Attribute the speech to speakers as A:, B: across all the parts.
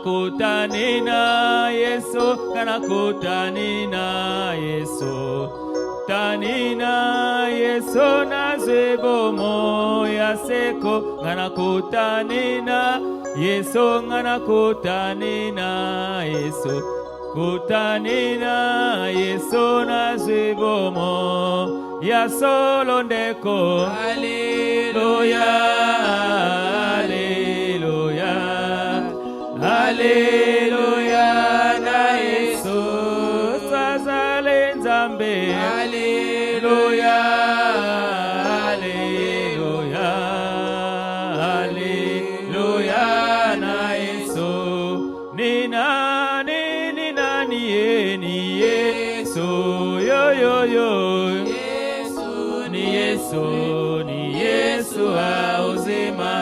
A: kutanina Yesu, kana kutanina Yesu. Tanina Yesu nazwebo moya seko, kana kutanina Yesu, kana kutanina Yesu. Kutanina Yesu nazwebo moya solo ndeko. Hallelujah, hallelujah, hallelujah na Yesu sazale nzambe. Hallelujah, hallelujah, hallelujah na Yesu. Ni nani ni Yesu, yo yo yo. Ni Yesu wa uzima.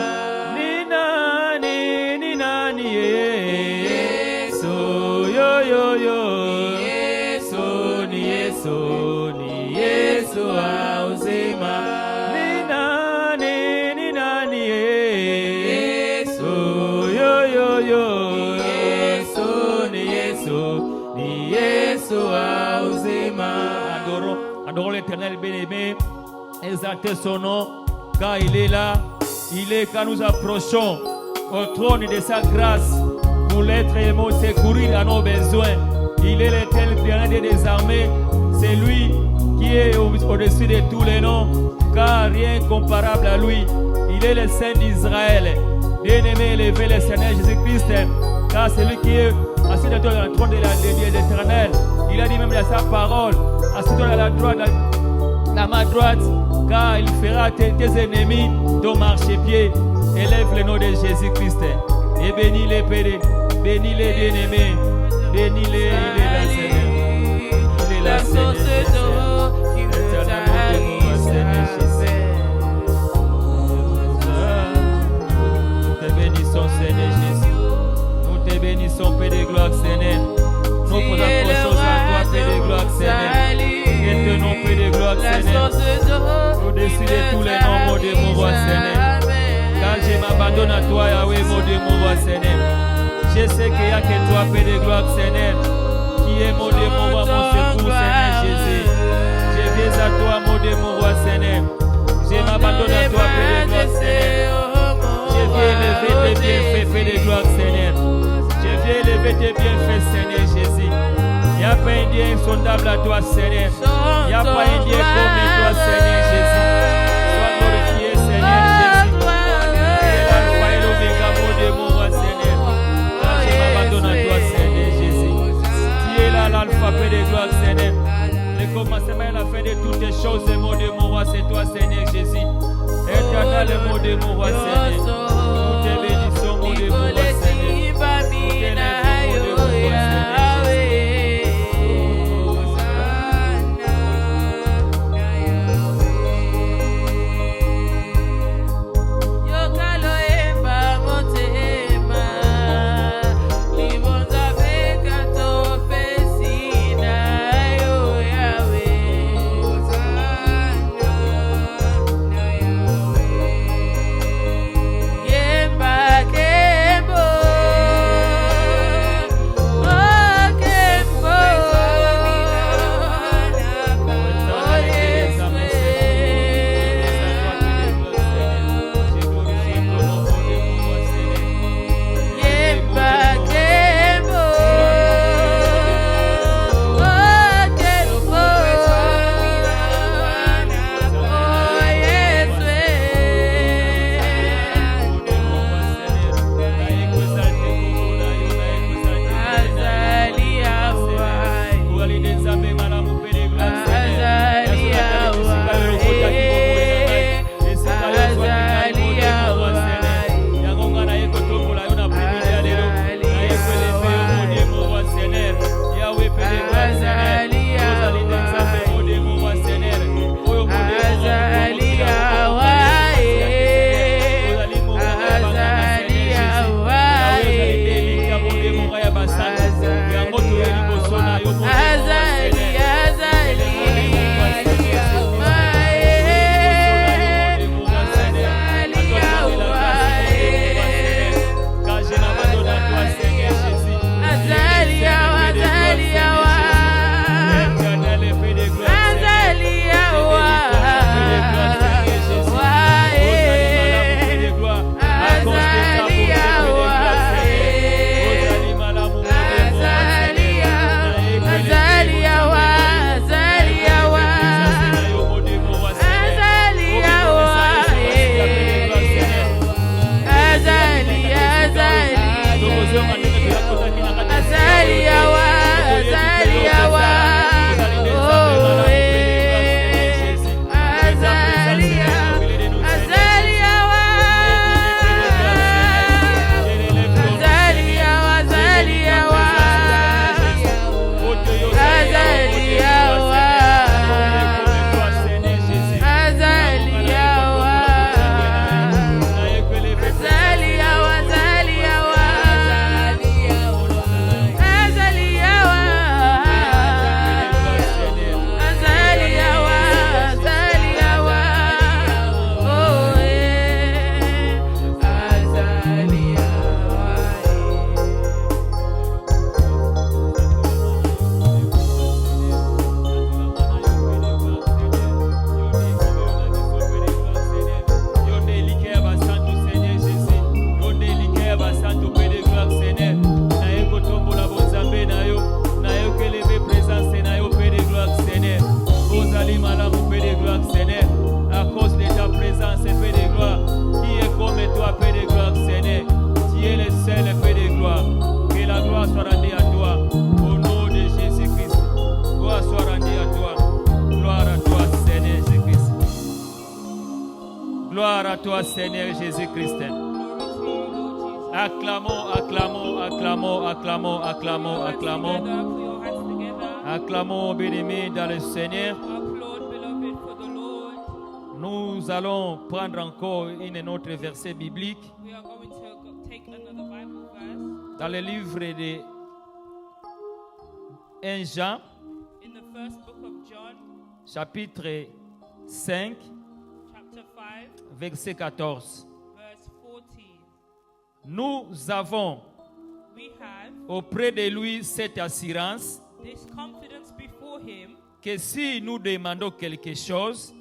A: Ni nani Yesu, yo yo yo. Ni Yesu wa uzima. Ni nani Yesu, yo yo yo. Ni Yesu wa uzima. Adorons l'Éternel bien-aimé, exaltez son nom, car il est là, il est quand nous approchons au trône de sa grâce pour l'être aimé, secourir à nos besoins. Il est l'Éternel dernier des armées, c'est lui qui est au-dessus de tous les noms, car rien comparable à lui. Il est le Saint d'Israël. Bien-aimé, élevez le Seigneur Jésus-Christ, car c'est lui qui est assis dans le trône de l'Éternel. Il a dit même dans sa parole, assis-toi à la droite, la main droite, car il fera tes ennemis ton marchepied. Élève le nom de Jésus-Christ et bénis-les, Père, bénis-les bien-aimés, bénis-les, il est la Seigneur, il est la Seigneur. Nous te bénissons, Seigneur Jésus. Nous te bénissons, Père de gloire, Seigneur. Nous vous approchons à toi, Père de gloire, Seigneur. Et te nom, Père de gloire, Seigneur. Au-dessus de tous les noms, mon Dieu, mon roi, Seigneur. Quand je m'abandonne à toi, Yahweh, mon Dieu, mon roi, Seigneur. Je sais qu'il n'y a que toi, Père de gloire, Seigneur, qui est mon Dieu, mon roi, mon secours, Seigneur Jésus. Je viens à toi, mon Dieu, mon roi, Seigneur. Je m'abandonne à toi, Père de gloire, Seigneur. Je viens élever tes bienfaits, Père de gloire, Seigneur. Je viens élever tes bienfaits, Seigneur Jésus. Il n'y a pas un Dieu insondable à toi, Seigneur. Il n'y a pas un Dieu comme toi, Seigneur Jésus. Sois glorifié, Seigneur Jésus. Tu es l'alpha et l'oméga, mon Dieu, mon roi, Seigneur. Quand je m'abandonne à toi, Seigneur Jésus. Tu es là, l'alpha, Père de gloire, Seigneur. Le commencement et la fin de toutes les choses, mon Dieu, mon roi, c'est toi, Seigneur Jésus. Éternel, mon Dieu, mon roi, Seigneur. Nous te bénissons, mon Dieu, mon roi, Seigneur. Nous t'élèvons, mon Dieu, mon roi, Seigneur.
B: Yeah.
A: Gloire à toi, Seigneur Jésus-Christ. Acclamons, acclamons, acclamons, acclamons, acclamons, acclamons. Acclamons, bien-aimés dans le Seigneur. Nous allons prendre encore un autre verset biblique dans le livre de 1 Jean, chapitre 5, verset 14. Nous avons auprès de lui cette assurance que si nous demandons quelque chose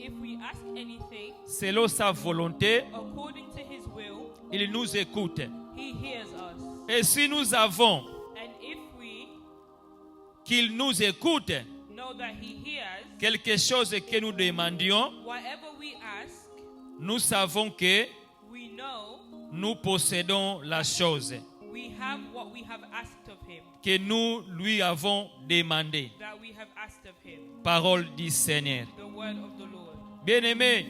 A: selon sa volonté, il nous écoute. Et si nous avons qu'il nous écoute, quelque chose que nous demandions, nous savons que nous possédons la chose que nous lui avons demandé. Parole du Seigneur. Bien-aimé,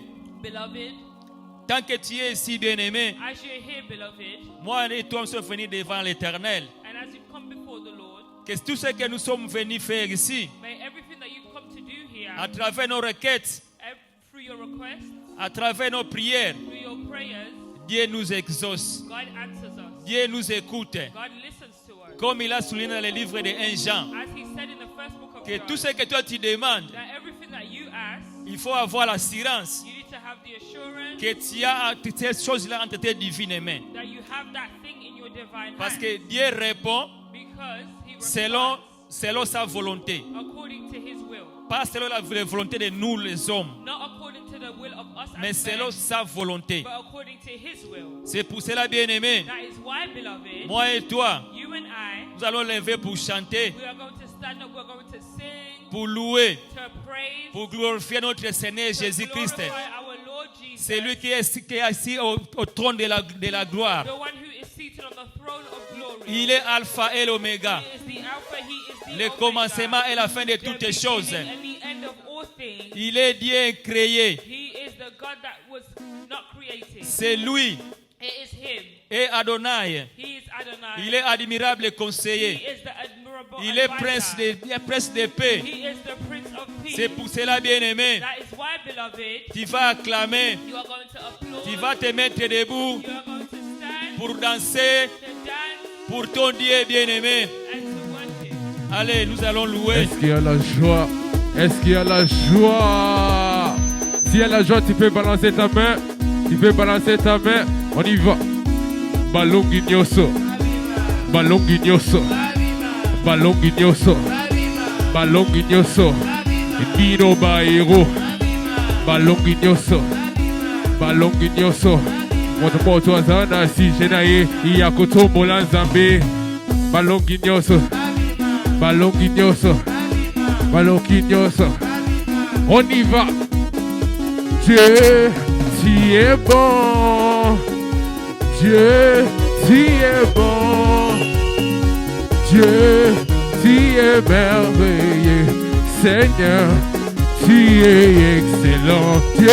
A: tant que tu es ici, bien-aimé, moi et toi, nous sommes venus devant l'Éternel. Que tout ce que nous sommes venus faire ici, à travers nos requêtes, à travers nos prières, Dieu nous exauce. Dieu nous écoute. Comme il a souligné dans le livre de 1 Jean, que tout ce que toi tu demandes, il faut avoir l'assurance que tu as cette chose-là entre tes divines mains. Parce que Dieu répond selon sa volonté. Pas selon la volonté de nous les hommes, mais selon sa volonté. C'est pour cela, bien-aimé, moi et toi, nous allons lever pour chanter, pour louer, pour glorifier notre Seigneur Jésus-Christ. C'est lui qui est assis au trône de la gloire. Il est Alpha et l'Oméga, le commencement et la fin de toutes choses. Il est Dieu créé. C'est lui. Et Adonai. Il est admirable conseiller. Il est prince de paix. C'est pour cela, bien-aimé, tu vas acclamer, tu vas te mettre debout pour danser pour ton Dieu bien-aimé. Allez, nous allons louer.
B: Est-ce qu'il y a la joie? Est-ce qu'il y a la joie? S'il y a la joie, tu peux balancer ta main. Tu peux balancer ta main. On y va. Ballon guignoso. Ballon guignoso. Ballon guignoso. Ballon guignoso. Nino Bairo. Ballon guignoso. Ballon guignoso. Moto wazana si jenaye. Iya kotomo lanzambe. Ballon guignoso. Ballon guignoso. Ballon guignoso. On y va. Dieu, tu es bon. Dieu, tu es bon. Dieu, tu es merveilleux. Seigneur, tu es excellent. Dieu,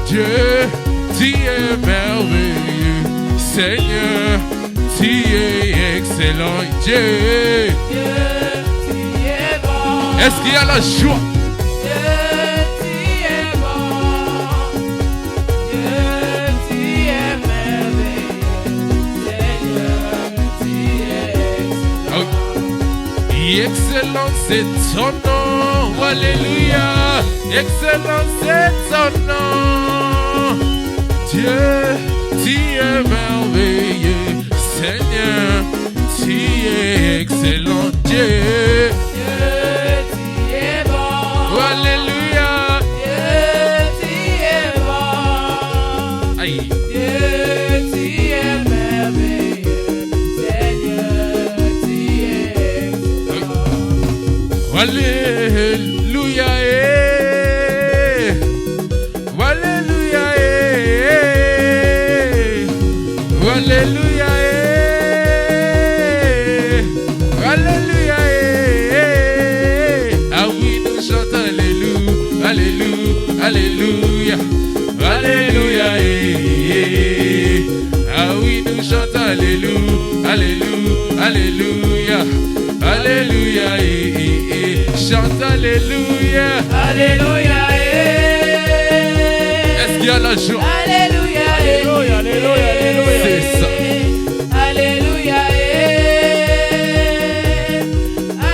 B: Dieu, tu es merveilleux. Seigneur, tu es excellent. Dieu, tu es bon. Est-ce qu'il y a la joie? Dieu, tu es bon. Dieu, tu es merveilleux. Seigneur, tu es excellent. Excellent, c'est ton nom. Alléluia. Excellent, c'est ton nom. Dieu, tu es merveilleux. Seigneur, tu es excellent. Dieu, tu es bon. Alléluia. Dieu, tu es bon. Aïe. Dieu, tu es merveilleux. Seigneur, tu es Alléluia, Alléluia, Alléluia, Alléluia, ah oui, nous chantons Alléluia, Alléluia, Alléluia, ah oui, nous chantons Alléluia, Alléluia, Alléluia, chante Alléluia,
C: Alléluia,
B: est-ce qu'il y a la joie?
C: Alléluia,
A: Alléluia, Alléluia, Alléluia.
B: C'est ça.
C: Alléluia,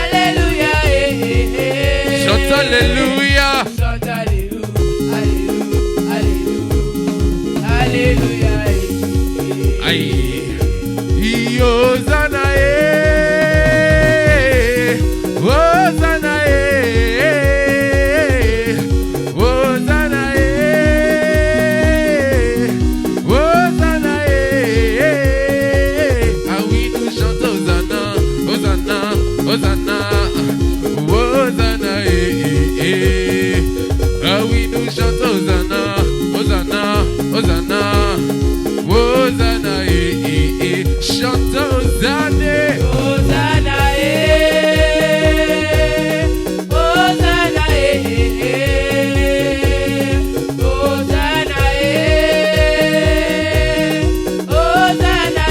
C: Alléluia,
B: Chante Alléluia.
C: chante Alléluia, Alléluia, Alléluia.
B: Aïe. Hosanna, Hosanna, Hosanna, Hosanna, ah oui, nous chantons Hosanna, Hosanna, Hosanna, Hosanna, ah oui, nous chantons Hosanna, Hosanna, Hosanna, Hosanna, chante Hosanna.
C: Hosanna, Hosanna, Hosanna, Hosanna,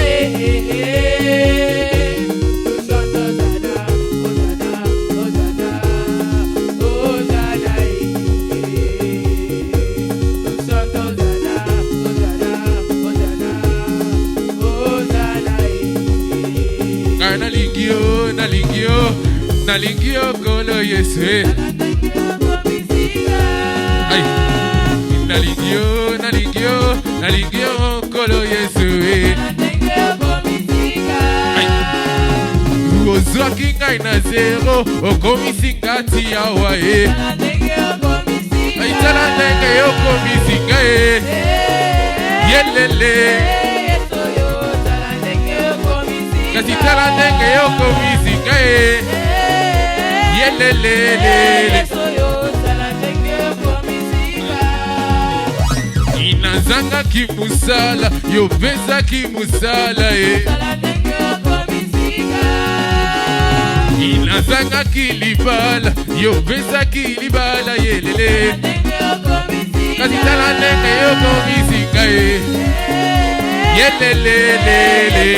C: nous chantons Hosanna, Hosanna, Hosanna, nous chantons Hosanna, Hosanna, Hosanna.
B: Nalingio kolo Yesue. Ay, nalingio kolo Yesue. Ay, ozwaki ngai na zero, okomisi ngati awa ye. Ay, tala ndenge okomisi ngai yelele. Kasi tala ndenge okomisi ngai yelelelele. Inazangaki musala, yopesaki musala ye. Inazangaki libala, yopesaki libala yelele. Kasi tala ndenge okomisi ngai yelelelele.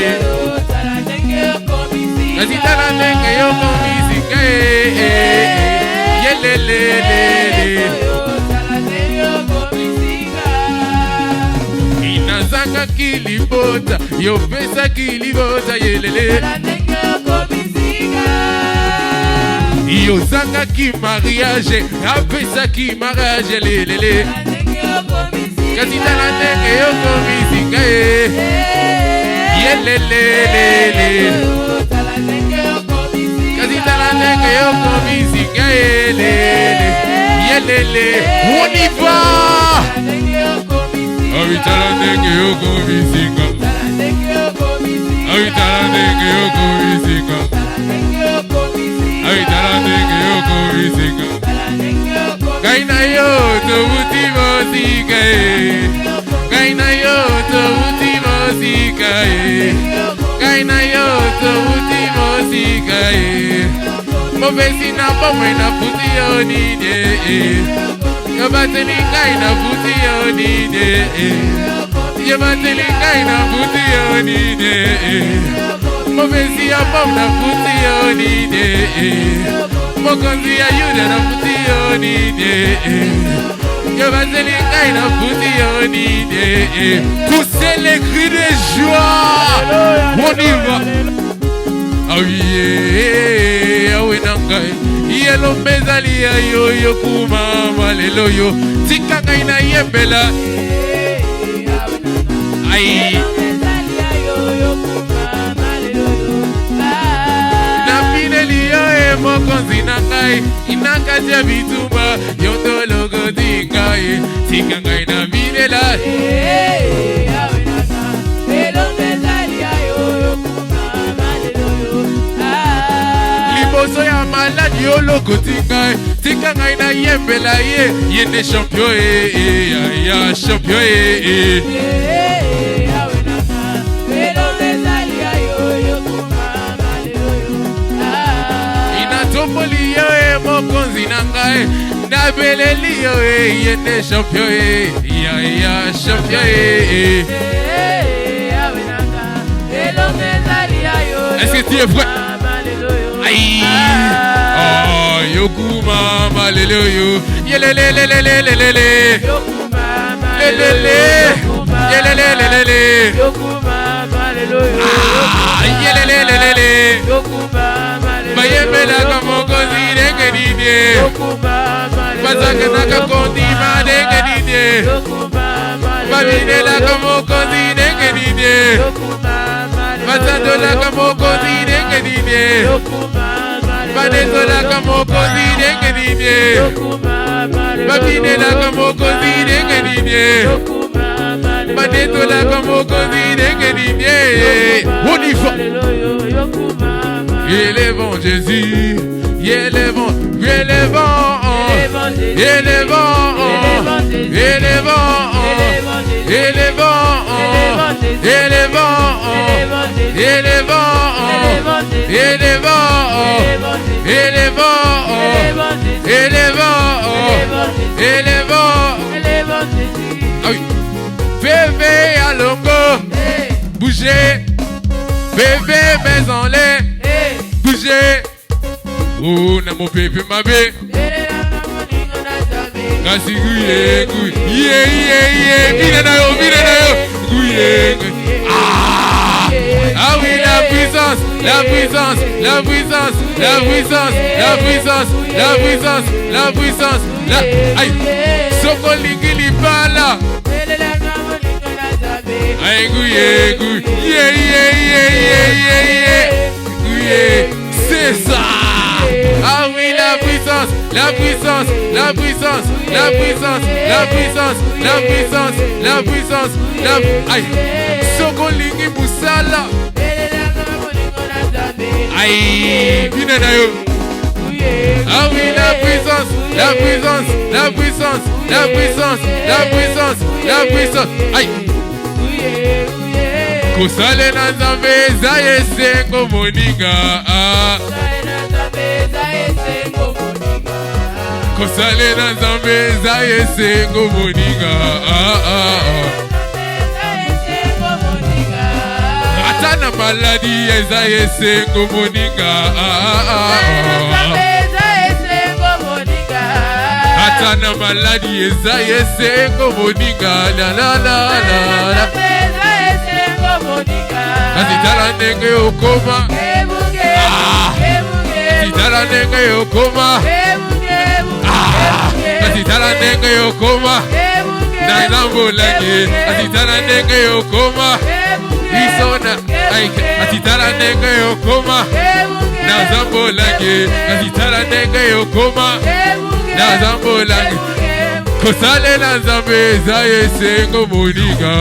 B: Kasi tala ndenge okomisi ngai yelelelele. Inazangaki libota, yopesaki libota yelele. Yozangaki mariage, apesaki mariage lelele. Kasi tala ndenge okomisi ngai yelelelele. Kasi tala ndenge okomisi ngai yelele. On y va. Awi tala ndenge okomisi ngai. Awi tala ndenge okomisi ngai. Awi tala ndenge okomisi ngai. Kaina yo to uti mosika. Kaina yo to uti mosika. Kaina yo to uti mosika. Mobesi na pomwe na puti onide. Yobateli kaina puti onide. Yobateli kaina puti onide. Mobesi ya pom na puti onide. Mokonzi ya yuda na puti onide. Yobateli kaina puti onide. Poussez les cris de joie. On y va. Ah oui, ah oui, nangai. Yelo mezali ya yo yo kuma malelo yo. Tika kaina yembela. Ay. Mokonzi nangai inakati ya bituma yondo logo dingai tika ngai na binela liboso ya maladi Yo loko tingai, tingai na yembela ye. Yende champion ya champion Inatopoli yo mokonzi nangai. Na beleli yo yende champion ya champion Est-ce que tu es vrai? Aïe! Oh, Yokuma, Maleleyo, Yelelelelelelele, Yelelele, Yelelelelele, Yelelelelele, Bayemela Kamokozi, Dengenide, Bazakana Kondima, Dengenide, Babinela Kamokozi, Dengenide, Bazadola Kamokozi, Dengenide, Banezola Kamokozi, Dengenide, Babinela Kamokozi, Dengenide, Banezola Kamokozi, Dengenide. On y va. Élevons Jésus, élevons, élevons, élevons, élevons, élevons, Ah oui. Bébé à longo, bougez. Bébé mais en lait, bougez. Oh, na mon bébé ma bé. Kasi gouye, gouye, vine na yo, gouye. Ah oui, la puissance, la puissance, la puissance, la puissance, la puissance, la puissance, la puissance, la... Aïe, soko lingili pala. Aïe, gouye, gouye, c'est ça. Ah oui, la puissance, la puissance, la puissance, la puissance, la puissance, la puissance, la puissance, la... Aïe, soko lingi musala. Aïe, vine na yo. Ah oui, la puissance, la puissance, la puissance, la puissance, la puissance, la puissance. Aïe. Kusale na zambe za yesengo moninga. Kusale na zambe za yesengo moninga. Atana maladi za yesengo moninga. Atana maladi za yesengo moninga. La la la la. Azitala nenge okoma. Azitala nenge okoma. Azitala nenge okoma. Na zambo lagi. Azitala nenge okoma. Isona. Azitala nenge okoma. Na zambo lagi. Azitala nenge okoma. Na zambo lagi. Kosale na zambe za yesengo moninga.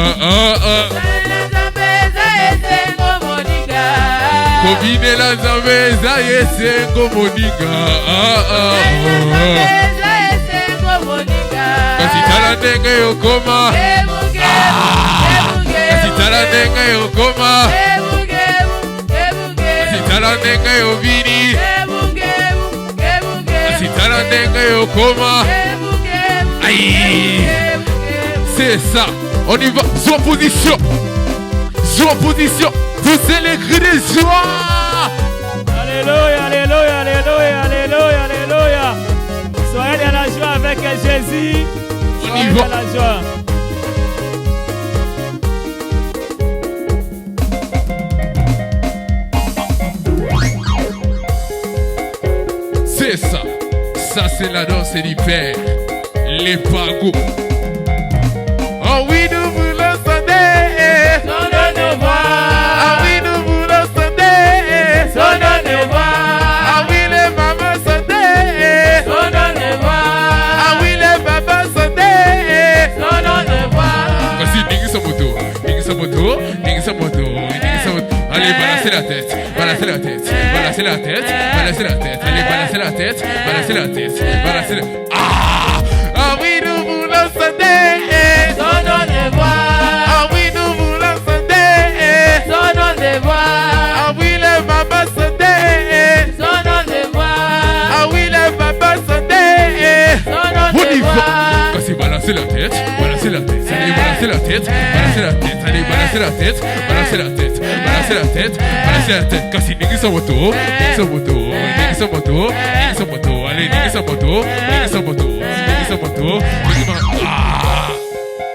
B: Kobine la zambe za yesengo moninga. Kasitala nenge yokoma. Kasitala nenge yokoma. Kasitala nenge yobini. Kasitala nenge yokoma. Aïe, c'est ça. On y va. Sur position. Sur position. Vous célébrez les joies.
A: Alléluia, alléluia, alléluia, alléluia, alléluia. Soyez dans la joie avec Jésus.
B: On y va.
A: Dans la joie.
B: C'est ça. Ça, c'est la danse du Père. Les pagos. Oh oui, nous voulons sonner.
C: Sonne voix.
B: Ah oui, nous voulons sonner.
C: Sonne voix.
B: Ah oui, les mamans sonner.
C: Sonne voix.
B: Ah oui, les papas sonner.
C: Sonne voix.
B: Voici, dingue sa moto. Dingue sa moto. Dingue sa moto. Dingue sa moto. Allez, balance. balancer la tête, balancer la tête, balancer la tête, balancer la tête, allez, balancer la tête, balancer la tête, balancer la tête. Ah! Ah oui, nous voulons sonner,
C: Son nom de voix,
B: ah oui, nous voulons sonner,
C: son nom de voix,
B: ah oui, les mamans sonner,
C: son nom de voix,
B: ah oui, les mamans sonner.
C: son nom
B: On
C: de
B: y va.
C: voix.
B: Quand c'est balancer la tête, balancer la tête, allez, balancer la tête, balancer la tête, allez, balancer la tête, balancer la tête, balancer la tête, balancer la tête. Quand c'est nigga son moto, nigga son moto, nigga son moto, nigga son moto, allez, nigga son moto, nigga son moto, nigga son moto, ah!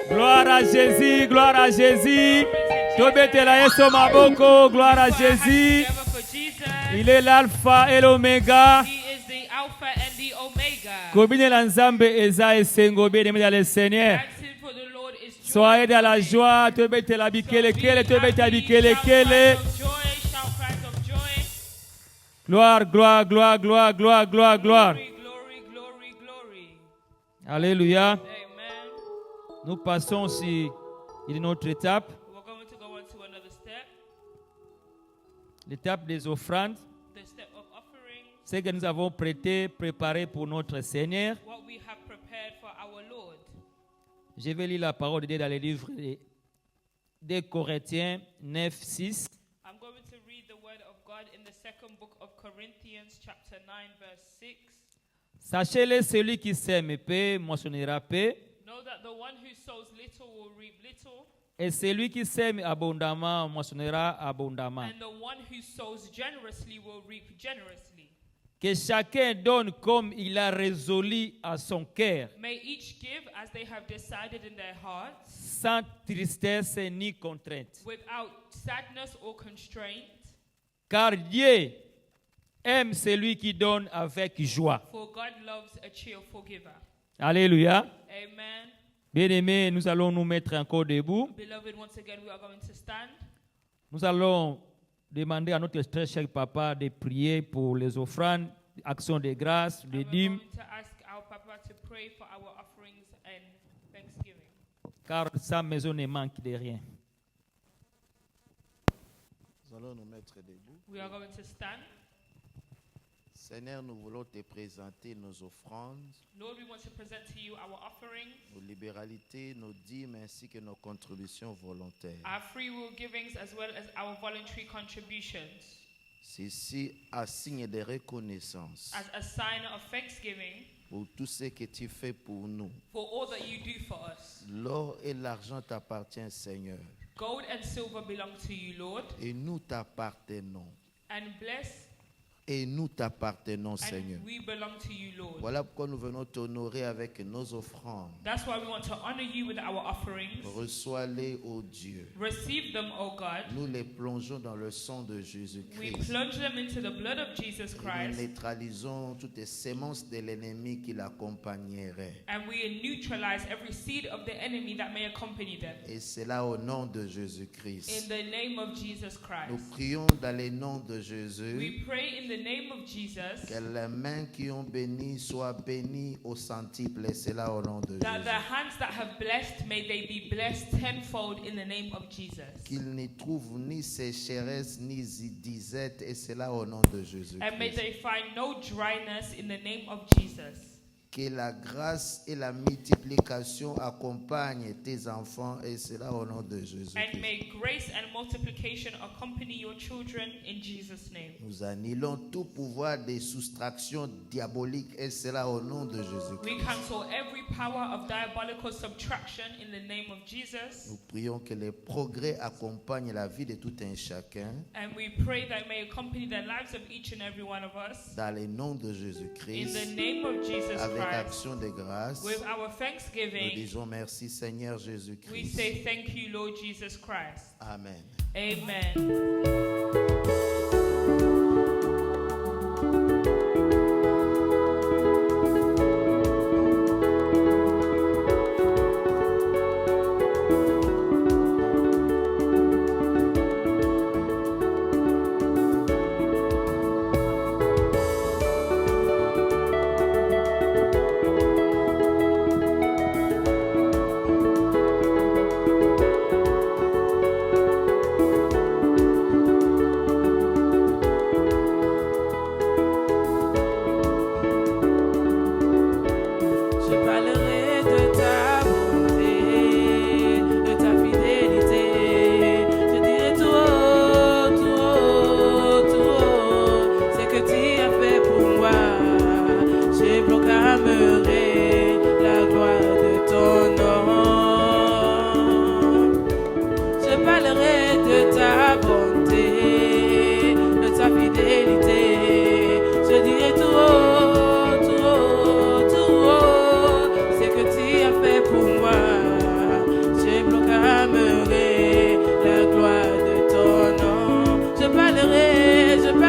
A: Gloire à Jésus, gloire à Jésus. Tobetela Yesu maboko, gloire à Jésus.
D: Together for Jesus.
A: Il est l'alpha et l'oméga.
D: He is the Alpha and the Omega.
A: Kobine la nzambe eza esengo bien dans le Seigneur.
D: Asking for the Lord is joy.
A: Soyez dans la joie, tobetela bikele kele, tobetela bikele kele.
D: Shout cries of joy.
A: Gloire, gloire, gloire, gloire, gloire, gloire, gloire.
D: Glory, glory, glory, glory.
A: Alléluia.
D: Amen.
A: Nous passons sur une autre étape,
D: We're going to go on to another step.
A: l'étape des offrandes.
D: The step of offering.
A: Ce que nous avons préparé pour notre Seigneur.
D: What we have prepared for our Lord.
A: Je vais lire la parole de Dieu dans le livre des Corinthiens 9, 6.
D: I'm going to read the word of God in the second book of Corinthians chapter 9 verse 6.
A: Sachez-le, celui qui sème paix moissonnera paix,
D: Know that the one who sows little will reap little,
A: et celui qui sème abondamment moissonnera abondamment.
D: and the one who sows generously will reap generously.
A: Que chacun donne comme il a résolu à son cœur,
D: May each give as they have decided in their hearts,
A: sans tristesse ni contrainte.
D: without sadness or constraint,
A: Car Dieu aime celui qui donne avec joie.
D: for God loves a cheerful giver.
A: Alléluia.
D: Amen.
A: Bien-aimés, nous allons nous mettre encore debout.
D: Beloved, once again we are going to stand.
A: Nous allons demander à notre très cher papa de prier pour les offrandes, actions de grâce,
D: And
A: les
D: we're
A: dîmes,
D: going to ask our Papa to pray for our offerings and thanksgiving.
A: car sa maison ne manque de rien.
E: Nous allons nous mettre debout.
D: We are going to stand.
E: Seigneur, nous voulons te présenter nos offrandes,
D: Lord, we want to present to you our offerings,
E: nos libéralités, nos dîmes ainsi que nos contributions volontaires.
D: our free will givings, as well as our voluntary contributions,
E: Ceci à signe de reconnaissance
D: as a sign of thanksgiving
E: pour tout ce que tu fais pour nous.
D: for all that you do for us.
E: L'or et l'argent t'appartiennent, Seigneur,
D: Gold and silver belong to you, Lord,
E: et nous t'appartenons.
D: and bless,
E: Et nous t'appartenons, Seigneur.
D: and we belong to you, Lord.
E: Voilà pourquoi nous venons t'honorer avec nos offrandes.
D: That's why we want to honor you with our offerings.
E: Reçois-les, ô Dieu.
D: Receive them, O God.
E: Nous les plongeons dans le sang de
D: We
E: Jésus-Christ.
D: plunge them into the blood of Jesus
E: Et nous
D: Christ,
E: neutralisons toutes les semences de l'ennemi qui l'accompagneraient.
D: and we neutralize every seed of the enemy that may accompany them.
E: Et cela au nom de
D: In
E: Jésus-Christ.
D: the name of Jesus
E: Nous
D: Christ.
E: prions dans le nom de Jésus
D: We pray in the name of Jesus
E: que les mains qui ont béni soient bénies au centuple. Et cela au nom de
D: that the
E: Jésus.
D: hands that have blessed, may they be blessed tenfold in the name of Jesus.
E: Qu'ils n'y trouvent ni sécheresse ni disette. Et cela au nom de
D: And may
E: Jésus-Christ.
D: they find no dryness in the name of Jesus.
E: Que la grâce et la multiplication accompagnent tes enfants. Et cela au nom de
D: And
E: Jésus-Christ.
D: may grace and multiplication accompany your children in Jesus' name.
E: Nous annulons tout pouvoir de soustraction diabolique. Et cela au nom de
D: We
E: Jésus-Christ.
D: cancel every power of diabolical subtraction in the name of Jesus.
E: Nous prions que les progrès accompagnent la vie de tout un chacun.
D: And we pray that may accompany the lives of each and every one of us.
E: Dans le nom de
D: In
E: Jésus-Christ,
D: the name of Jesus
E: avec
D: Christ,
E: action de grâce,
D: with our
E: nous
D: thanksgiving,
E: disons merci Seigneur
D: we
E: Jésus-Christ.
D: say thank you, Lord Jesus Christ.
E: Amen.
D: Amen.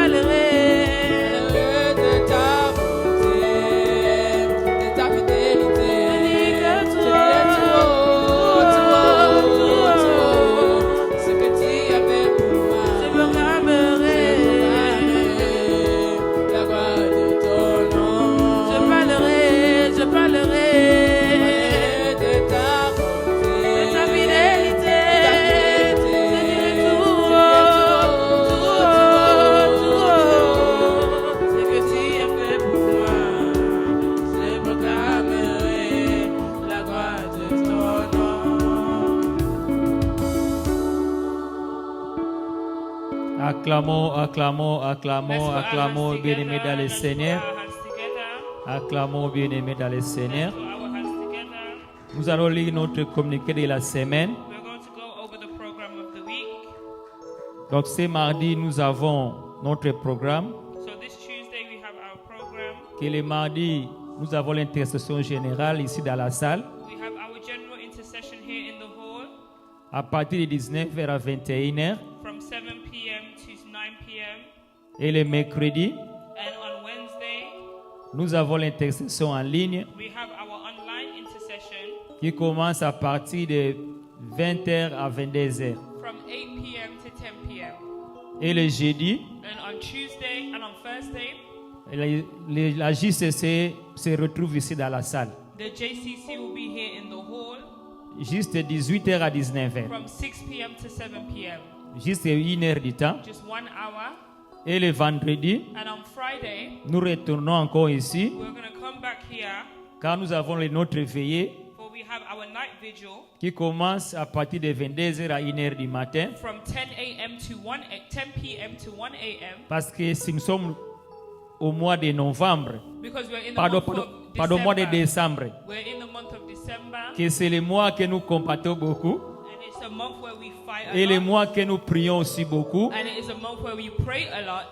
C: parlerai de ta bonté, de ta fidélité. Je dis que tout, ce que tu as fait pour moi. Je proclamerai la gloire de ton nom. Je parlerai de ta bonté, de ta fidélité. Je dirai tout, ce que tu as fait pour moi. Je proclamerai la gloire de ton nom.
A: Acclamons, acclamons, acclamons,
D: Let's put our
A: acclamons,
D: hands
A: bien-aimés
D: together.
A: dans le
D: Let's put
A: Seigneur.
D: our hands together.
A: Acclamons, bien-aimés dans le Seigneur.
D: Let's put our hands together.
A: Nous allons lire notre communiqué de la semaine.
D: We're going to go over the program of the week.
A: Donc, ce mardi, nous avons notre programme.
D: So this Tuesday we have our program.
A: Que le mardi, nous avons l'intercession générale ici dans la salle.
D: We have our general intercession here in the hall
A: À partir de 19h à 21h.
D: from 7 p.m. to 9 p.m.
A: Et le mercredi,
D: And on Wednesday
A: nous avons l'intercession en ligne
D: we have our online intercession
A: qui commence à partir de 20h à 22h.
D: from 8 p.m. to 10 p.m.
A: Et le jeudi,
D: And on Tuesday and on Thursday,
A: la JCC se retrouve ici dans la salle.
D: the JCC will be here in the hall
A: Juste de 18h à 19h.
D: from 6 p.m. to 7 p.m.
A: Juste 1 heure du temps.
D: Just 1 hour.
A: Et le vendredi,
D: And on Friday,
A: nous retournons encore ici
D: we're going to come back here
A: car nous avons notre veillée
D: for we have our night vigil
A: qui commence à partir de 22h à 1h du matin.
D: from 10 a.m. to 10 p.m. to 1 a.m.
A: Parce que si nous sommes au mois de novembre,
D: because we're in the
A: pardon,
D: month
A: pardon,
D: of
A: mois de
D: December.
A: décembre,
D: We're in the month of December,
A: que c'est le mois que nous combattons beaucoup
D: and it's a month where we fight a
A: et le
D: lot,
A: mois que nous prions aussi beaucoup
D: and it is a month where we pray a lot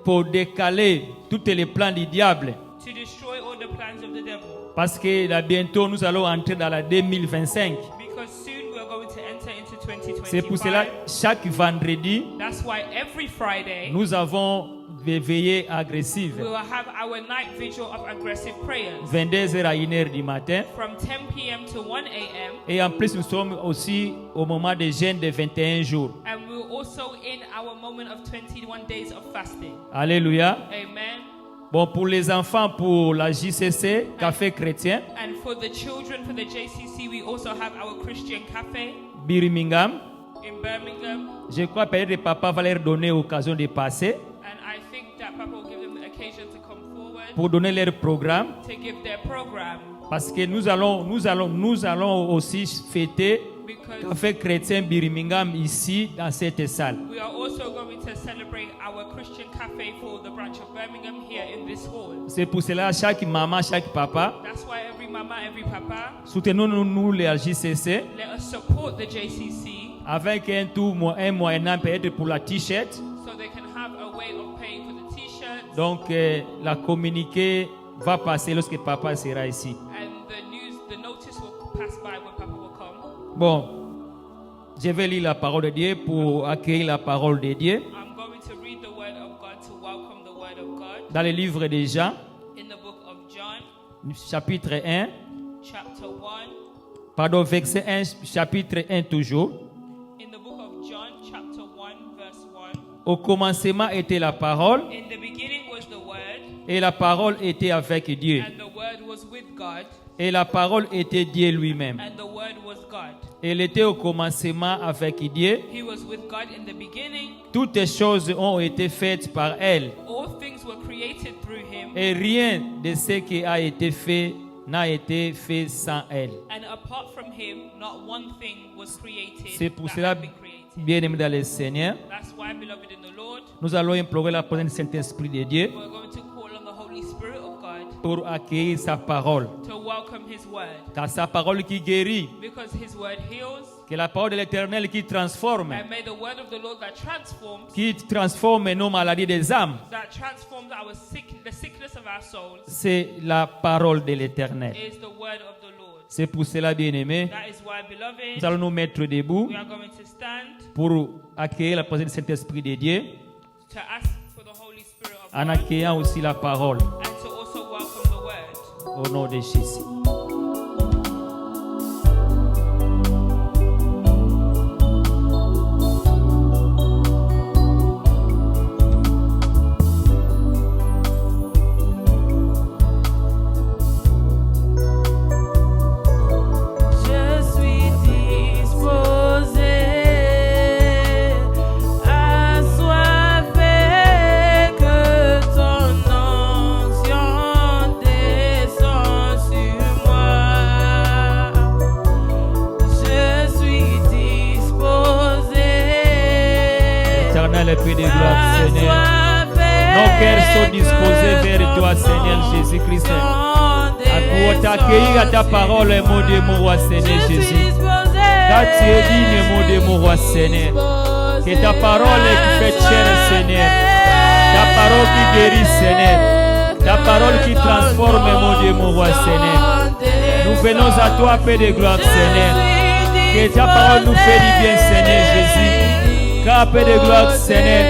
A: pour décaler tous les plans du diable.
D: to destroy all the plans of the devil.
A: Parce que là, bientôt, nous allons entrer dans la 2025.
D: Because soon we're going to enter into
A: C'est pour cela,
D: 2025.
A: chaque vendredi,
D: That's why every Friday
A: nous avons des veillées agressives.
D: we will have our night vigil of aggressive prayers
A: 22h à 1h du matin.
D: from 10 p.m. to 1 a.m.
A: Et en plus, nous sommes aussi au moment de jeûne de 21 jours.
D: And we're also in our moment of 21 days of fasting.
A: Alléluia.
D: Amen.
A: Bon, pour les enfants, pour la JCC, Café Chrétien,
D: And for the children, for the JCC, we also have our Christian cafe
A: Birmingham.
D: in Birmingham.
A: Je crois peut-être que papa va leur donner l'occasion de passer
D: And I think that Papa will give them the occasion to come forward
A: pour donner leur programme.
D: to give their program.
A: Parce que nous allons aussi fêter
D: Because
A: Café Chrétien Birmingham ici dans cette salle.
D: we are also going to celebrate our Christian cafe for the branch of Birmingham here in this hall.
A: C'est pour cela chaque maman, chaque papa,
D: That's why every mama, every papa,
A: soutenons-nous les JCC
D: let us support the JCC
A: avec un moyen peut-être pour la t-shirt.
D: so they can have a way of paying for the t-shirts.
A: Donc la communiqué va passer lorsque papa sera ici.
D: And the notice will pass by when Papa will come.
A: Bon, je vais lire la parole de Dieu pour accueillir la parole de Dieu.
D: I'm going to read the word of God to welcome the word of God
A: Dans le livre de Jean,
D: in the book of John,
A: chapitre 1,
D: chapter 1.
A: pardon, verset 1, chapitre 1 toujours.
D: In the book of John, chapter 1, verse 1.
A: Au commencement était la parole,
D: In the beginning was the Word,
A: et la parole était avec Dieu.
D: and the Word was with God,
A: Et la parole était Dieu lui-même.
D: and the Word was God.
A: Elle était au commencement avec Dieu.
D: He was with God in the beginning.
A: Toutes choses ont été faites par elle.
D: All things were created through Him,
A: Et rien de ce qui a été fait n'a été fait sans elle.
D: and apart from Him, not one thing was created
A: C'est pour
D: that
A: cela,
D: had been created.
A: bien-aimés dans le Seigneur,
D: That's why, beloved in the Lord,
A: nous allons implorer la présence du Saint-Esprit de Dieu
D: we're going to call on the Holy Spirit of God
A: pour accueillir sa parole.
D: to welcome His Word,
A: Car sa parole qui guérit,
D: because His Word heals,
A: que la parole de l'Éternel qui transforme,
D: and may the Word of the Lord that
A: transforme nos maladies des âmes,
D: transforms our the sickness of our souls,
A: c'est la parole de l'Éternel.
D: is the Word of the Lord.
A: C'est pour cela, bien-aimés,
D: That is why,
A: nous
D: beloved,
A: allons nous mettre debout
D: we are going to stand
A: pour accueillir la présence du Saint-Esprit de Dieu
D: to ask for the Holy Spirit of
A: en
D: God
A: accueillant aussi la parole.
D: and to also welcome the word.
A: Au nom de Jésus.
C: Je suis disposé, assoiffé, que ton onction descend sur moi. Je suis disposé,
A: Éternel et Père de gloire, Seigneur. Nos cœurs sont disposés vers toi, Seigneur Jésus-Christ. Pour t'accueillir à ta parole, mon Dieu, mon roi, Seigneur Jésus. Car tu es digne, mon Dieu, mon roi, Seigneur. Que ta parole qui fait chair, Seigneur. Ta parole qui guérit, Seigneur. Ta parole qui transforme, mon Dieu, mon roi, Seigneur. Nous venons à toi, Père de gloire, Seigneur. Que ta parole nous fait du bien, Seigneur Jésus. Car, Père de gloire, Seigneur,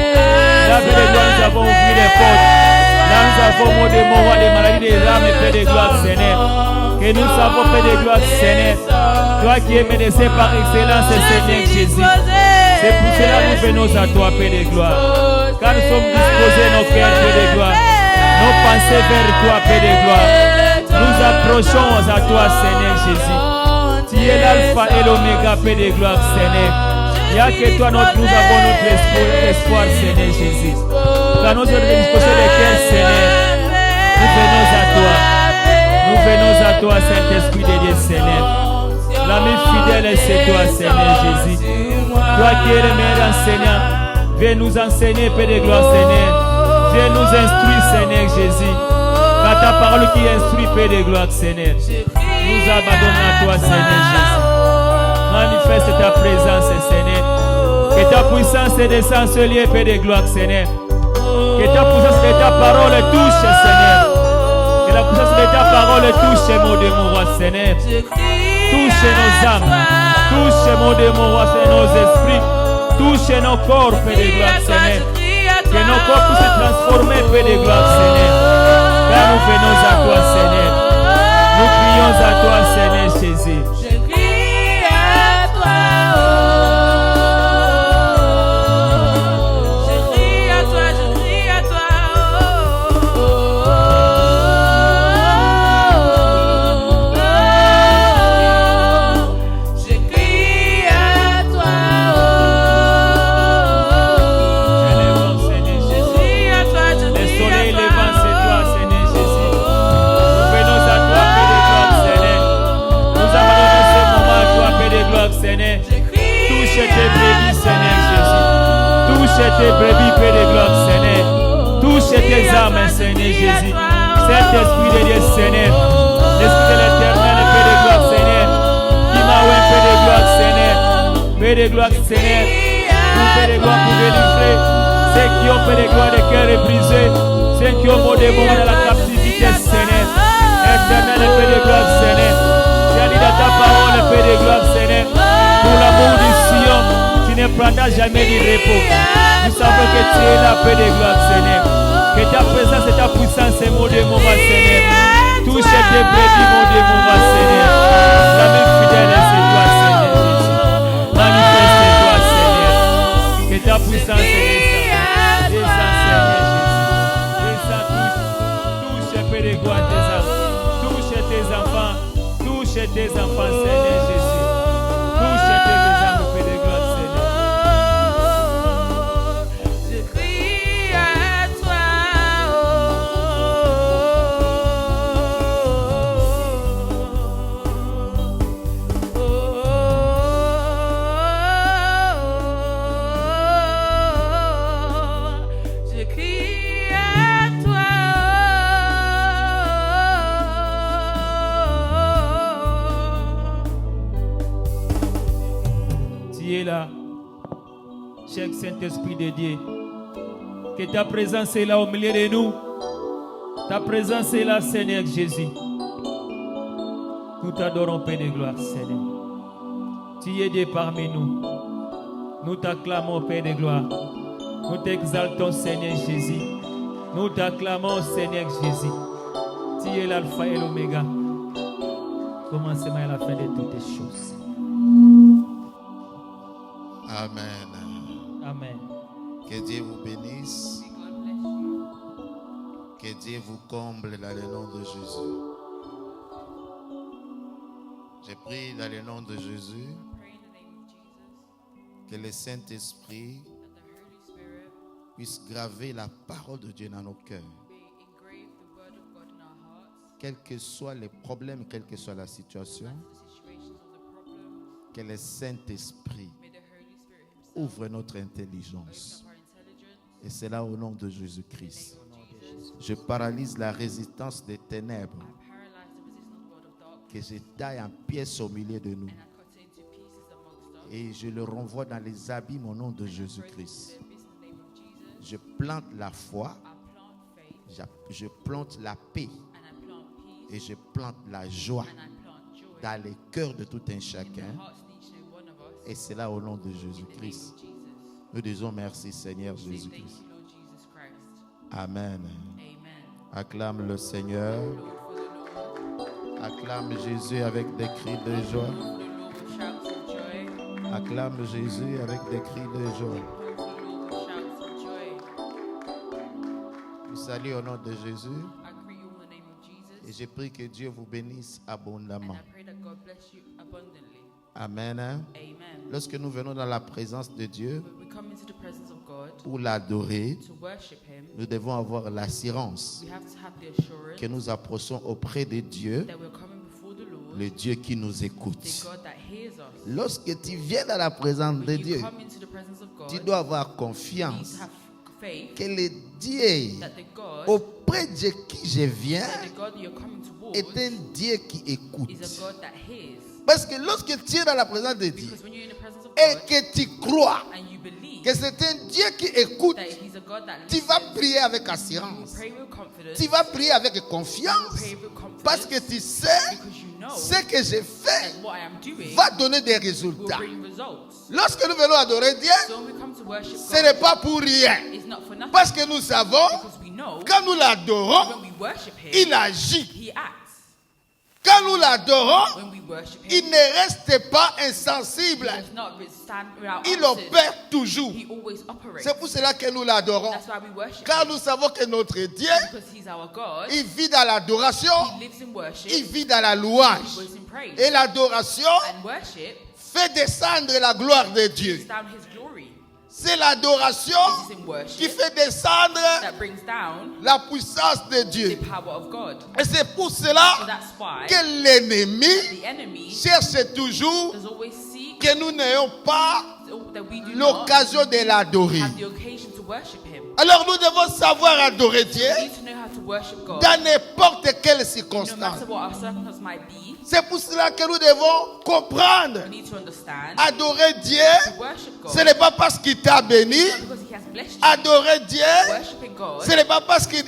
A: là, Père de gloire, nous avons ouvert les portes. Là, nous avons, mon Dieu, mon roi, des maladies des âmes, Père de gloire, Seigneur. Que nous savons, Père de gloire, Seigneur. Toi qui es médecin par excellence, Seigneur Jésus. C'est pour cela que nous venons à toi, Père de gloire. Car nous sommes disposés, nos cœurs, Père de gloire. Nos pensées vers toi, Père de gloire. Nous approchons à toi, Seigneur Jésus. Tu es l'alpha et l'oméga, Père de gloire, Seigneur. Il n'y a que toi, nous avons notre espoir, Seigneur Jésus. Car nous sommes disposés de cœur, Seigneur. Nous venons à toi. Nous venons à toi, Saint-Esprit de Dieu, Seigneur. L'ami fidèle, c'est toi, Seigneur Jésus. Toi qui es le meilleur enseignant, viens nous enseigner, Père de gloire, Seigneur. Viens nous instruire, Seigneur Jésus. Car ta parole qui instruit, Père de gloire, Seigneur. Nous abandonnons à toi, Seigneur Jésus. Manifeste ta présence, Seigneur. Que ta puissance descende sur lieu, Père de gloire, Seigneur. Que ta puissance de ta parole touche, Seigneur. Que la puissance de ta parole touche, mon Dieu, mon roi, Seigneur. Touche nos âmes. Touche, mon Dieu, mon roi, Seigneur, nos esprits. Touche nos corps, Père de gloire, Seigneur. Que nos corps puissent se transformer, Père de gloire, Seigneur. Car nous venons à toi, Seigneur. Nous crions à toi, Seigneur Jésus.
C: je crie à toi, je crie à toi, je crie à toi, je crie à toi,
A: Élevons, Seigneur
C: je
A: Jésus.
C: crie à toi, je
A: Le
C: crie
A: soleil
C: à
A: levant, c'est
C: toi.
A: toi, Seigneur Jésus. Nous venons à toi, Père de gloire, Seigneur. Nous abandonnons ce moment à toi, Père de gloire, Seigneur. Touche tes brebis, Seigneur Jésus. Touche tes brebis, Père de gloire, Seigneur. Touche tes âmes, Seigneur Jésus. Saint-Esprit de Dieu, Seigneur. L'Esprit de l'Éternel, Père de gloire, Seigneur. Qui m'a oué, Père de gloire, Seigneur. Père de gloire, Seigneur. Nous, Père de gloire, pour délivrer ceux qui ont, Père de gloire, des cœurs brisés. Ceux qui ont mort des moments de la captivité, Seigneur. Éternel, Père de gloire, Seigneur. Tu as dit dans ta parole, Père de gloire, Seigneur. Pour l'amour du Sion, tu ne prendras jamais du repos. Nous savons que tu es là, Père de gloire, Seigneur. Que ta présence et ta puissance, mon Dieu, mon roi, Seigneur. Touche tes brebis, mon Dieu, mon roi, Seigneur. L'ami fidèle, c'est toi, Seigneur Jésus. Manifeste-toi, Seigneur. Que ta puissance descende. Descends, Seigneur Jésus. Descends, touche, Père de gloire, tes enfants. Touche tes enfants. Touche tes enfants, Seigneur Jésus. Touche tes âmes, Père de gloire, Seigneur.
C: Je crie à toi, je crie à toi.
A: Tu es là, cher Saint-Esprit de Dieu. Que ta présence est là au milieu de nous. Ta présence est là, Seigneur Jésus. Nous t'adorons, Père de gloire, Seigneur. Tu es Dieu parmi nous. Nous t'acclamons, Père de gloire. Nous t'exaltons, Seigneur Jésus. Nous t'acclamons, Seigneur Jésus. Tu es l'alpha et l'oméga. Commencement et la fin de toutes les choses.
E: Amen.
A: Amen.
E: Que Dieu vous bénisse. Que Dieu vous comble dans le nom de Jésus. Je prie dans le nom de Jésus
C: Pray in the name of Jesus
E: que le Saint-Esprit
C: that the Holy Spirit
E: puisse graver la parole de Dieu dans nos cœurs.
C: may engrave the word of God in our hearts.
E: Quels que soient les problèmes, quelle que soit la situation,
C: The situations or the problems,
E: que le Saint-Esprit
C: may the Holy Spirit himself
E: ouvre notre
C: open
E: intelligence.
C: up our intelligence.
E: Et c'est là au nom de Jésus-Christ.
C: In the name of Jesus,
E: Je paralyse la résistance des ténèbres.
C: I paralyze the resistance of the world of darkness
E: Que je taille en pièces au milieu de nous.
C: and I cut it into pieces amongst us.
E: Et je le renvoie dans les abîmes au nom de
C: Break it
E: Jésus-Christ.
C: into the abyss in the name of Jesus.
E: Je plante la foi,
C: I plant faith
E: je plante la paix
C: and I plant peace
E: et je plante la joie
C: and I plant joy
E: dans les cœurs de tout un
C: in the
E: chacun.
C: hearts of each and every one of us.
E: Et c'est là au nom de
C: In the name
E: Jésus-Christ.
C: of Jesus.
E: Nous disons merci Seigneur
C: Say thank
E: Jésus-Christ.
C: you, Lord Jesus Christ.
E: Amen.
C: Amen.
E: Acclame le Seigneur.
C: Lord, for the Lord.
E: Acclame Jésus avec des cris de joie.
C: For the Lord with shouts of joy.
E: Acclame Jésus avec des cris de joie.
C: For the Lord with shouts of joy.
E: Vous saluez au nom de Jésus.
C: I greet you in the name of
E: Et
C: Jesus.
E: je prie que Dieu vous bénisse
C: And
E: abondamment.
C: I pray that God bless you abundantly.
E: Amen.
C: Amen.
E: Lorsque nous venons dans la présence de Dieu
C: When we come into the presence of God
E: pour l'adorer,
C: to worship Him,
E: nous devons avoir l'assurance
C: we have to have the assurance
E: que nous approchons auprès de Dieu,
C: that we're coming before the Lord,
E: le Dieu qui nous
C: the
E: écoute.
C: God that hears us.
E: Lorsque tu viens dans la présence de
C: When you
E: Dieu,
C: come into the presence of God,
E: tu dois avoir
C: you need
E: confiance
C: to have faith
E: que le Dieu
C: that the God,
E: auprès de qui je viens
C: that the God that you're coming towards
E: est un Dieu qui écoute.
C: is a God that hears.
E: Parce que lorsque tu es dans la présence de Dieu
C: Because when you're in the presence of
E: et
C: God
E: que tu crois
C: and you believe
E: que c'est un Dieu qui écoute,
C: that He's a God that
E: tu
C: listens,
E: vas prier avec
C: you
E: assurance.
C: pray with confidence,
E: Tu vas prier avec
C: you
E: confiance.
C: pray with confidence,
E: Parce que tu sais,
C: because you know
E: ce que j'ai fait
C: that what I am doing
E: va donner des
C: will
E: résultats.
C: bring results.
E: Lorsque nous venons adorer Dieu,
C: So when we come to worship
E: ce
C: God,
E: n'est pas pour rien.
C: it's not for nothing,
E: Parce que nous savons,
C: because we know
E: quand nous l'adorons,
C: when we worship Him,
E: il agit.
C: He acts.
E: Quand nous l'adorons,
C: When we worship
E: il
C: Him,
E: ne reste pas
C: He
E: insensible.
C: does not stand without
E: Il
C: answers.
E: opère toujours.
C: He always operates.
E: C'est pour cela que nous l'adorons.
C: That's why we worship
E: Car
C: Him,
E: nous savons que notre Dieu,
C: because He's our God.
E: il vit dans l'adoration,
C: He lives in worship.
E: il vit dans la
C: He
E: louange.
C: lives in praise.
E: Et l'adoration
C: And worship
E: fait descendre la gloire de Dieu.
C: brings down His glory.
E: C'est l'adoration
C: It is in
E: qui
C: worship
E: fait descendre
C: that brings down
E: la puissance de Dieu.
C: the power of God.
E: Et c'est pour
C: So
E: cela
C: that's why
E: que l'ennemi
C: the enemy
E: cherche toujours
C: does always seek
E: que nous n'ayons pas
C: that we do not
E: l'occasion de l'adorer.
C: have the occasion to worship Him.
E: Alors nous devons savoir adorer Dieu
C: We need to know how to worship God,
E: dans n'importe quelle
C: no
E: circonstance.
C: matter what our circumstances might be.
E: C'est pour cela que nous devons comprendre.
C: We need to understand
E: Adorer Dieu,
C: to worship God
E: ce n'est pas parce qu'il t'a béni.
C: not because He has blessed you.
E: Adorer Dieu,
C: Worshiping God
E: ce n'est pas parce qu'il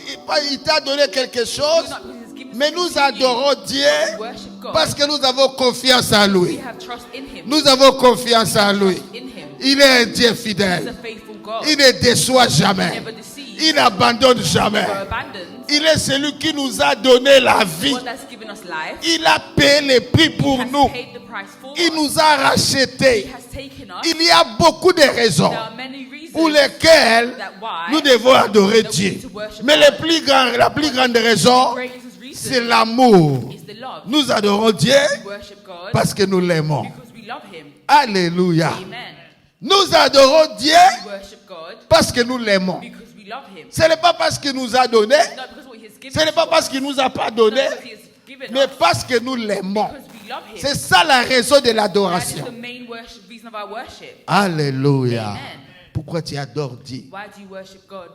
E: t'a donné quelque chose.
C: not because He's given
E: Mais
C: something
E: nous
C: to you.
E: adorons Dieu
C: We worship God
E: parce que nous avons confiance en
C: we
E: lui.
C: have trust in Him.
E: Nous avons confiance en lui.
C: Trust in Him.
E: Il est un Dieu
C: He's a
E: fidèle.
C: faithful God.
E: Il ne déçoit
C: He
E: jamais.
C: never deceives.
E: Il n'abandonne jamais.
C: Never abandons.
E: Il est celui qui nous a donné la vie.
C: One that's given us life.
E: Il a payé le prix pour
C: He has
E: nous.
C: paid the price for
E: Il
C: us.
E: nous a
C: He
E: rachetés.
C: has taken us.
E: Il y a beaucoup de raisons
C: There are many reasons
E: pour lesquelles
C: that why
E: nous devons adorer
C: that we
E: Dieu.
C: need to worship
E: Mais
C: God.
E: la plus grande raison,
C: The greatest reason
E: c'est l'amour.
C: is the love.
E: Nous adorons Dieu
C: We worship God
E: parce que nous l'aimons.
C: because we love Him.
E: Alléluia.
C: Amen.
E: Nous adorons Dieu
C: We worship God
E: parce que nous l'aimons.
C: because we love Him.
E: Ce n'est pas parce qu'il nous a donné,
C: Not because what He has given
E: ce n'est pas parce qu'il nous a pas donné,
C: not because He has given
E: mais
C: us,
E: parce que nous l'aimons.
C: because we love Him.
E: C'est ça la raison de
C: That is
E: l'adoration.
C: the main worship, reason of our worship.
E: Alléluia.
C: Amen.
E: Pourquoi tu adores Dieu?
C: Why do you worship God?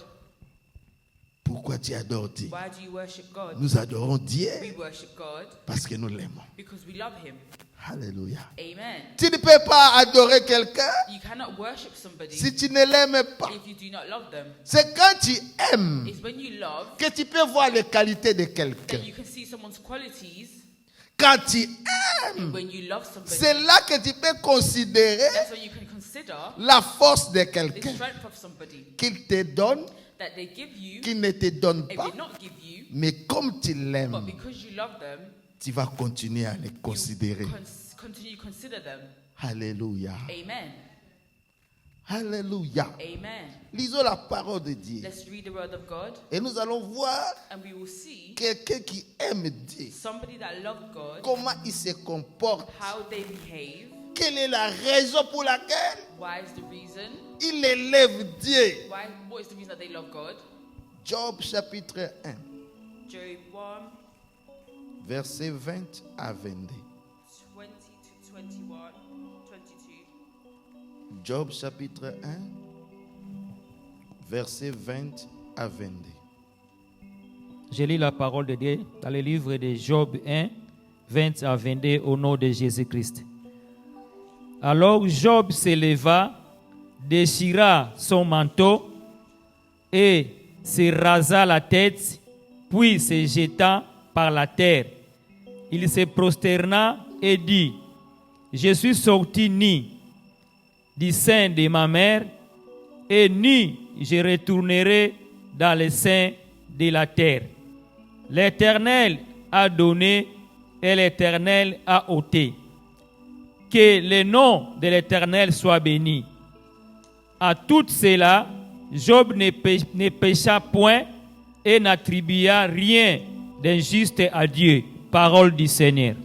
E: Pourquoi tu adores Dieu?
C: Why do you worship God?
E: Nous adorons Dieu
C: We worship God
E: parce que nous l'aimons.
C: because we love Him.
E: Alléluia.
C: Amen.
E: Tu ne peux pas adorer quelqu'un
C: You cannot worship somebody
E: si tu ne l'aimes pas.
C: if you do not love them.
E: C'est quand tu aimes
C: It's when you love
E: que tu peux voir les qualités de quelqu'un.
C: that you can see someone's qualities,
E: Quand tu aimes,
C: When you love somebody,
E: c'est là que tu peux considérer
C: that's when you can consider
E: la force de
C: the
E: quelqu'un
C: strength of somebody
E: qu'il te donne,
C: that they give you
E: qu'il ne te donne
C: and
E: pas.
C: did not give you,
E: Mais comme tu
C: but
E: l'aimes,
C: because you love them,
E: tu vas continuer à les considérer.
C: continue to consider them.
E: Alléluia.
C: Amen.
E: Alléluia.
C: Amen.
E: Lisons la parole de Dieu.
C: Let's read the word of God
E: Et nous allons voir
C: and we will see
E: quelqu'un qui aime Dieu.
C: somebody that loved God,
E: Comment il se comporte.
C: how they behave,
E: Quelle est la raison pour laquelle
C: why is the reason,
E: il élève Dieu.
C: what is the reason that they love God.
E: Job chapitre 1,
C: Job 1,
E: verset 20 à 22.
D: 20 to 21, 22.
E: Job chapitre 1, verset 20 à 22.
A: Je lis la parole de Dieu dans le livre de Job 1, 20 à 22 au nom de Jésus-Christ. Alors Job se leva, déchira son manteau et se rasa la tête, puis se jeta par la terre. Il se prosterna et dit, je suis sorti ni du sein de ma mère, et ni je retournerai dans le sein de la terre. L'Éternel a donné et l'Éternel a ôté. Que le nom de l'Éternel soit béni. À tout cela, Job ne pécha point et n'attribua rien d'injuste à Dieu. Parole du Seigneur.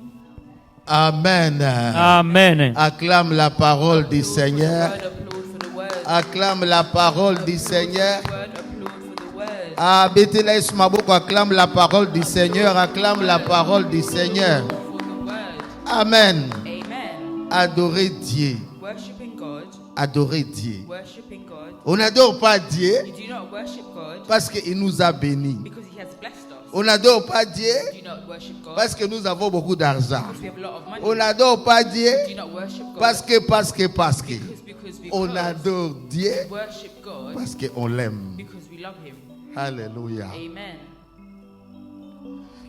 E: Amen.
A: Amen.
E: Acclame la parole du Seigneur.
C: Word, applaud for the word.
E: Acclame la parole du Seigneur.
C: Word, applaud for the word.
E: Ah, Bethel Maboko, acclame la parole du Seigneur. Acclame la parole du Seigneur.
C: For the word.
E: Amen.
C: Amen.
E: Adorer Dieu.
C: Worshiping God,
E: Adorer Dieu.
C: worshiping God.
E: On n'adore pas Dieu
C: You do not worship God
E: parce qu'il nous a bénis.
C: because He has blessed us.
E: On n'adore pas Dieu
C: You do not worship God
E: parce que nous avons beaucoup d'argent.
C: because we have a lot of money.
E: On n'adore pas Dieu
C: You do not worship God
E: parce que.
C: because
E: On adore Dieu
C: we worship God
E: parce qu'on l'aime.
C: because we love Him.
E: Alléluia.
C: Amen.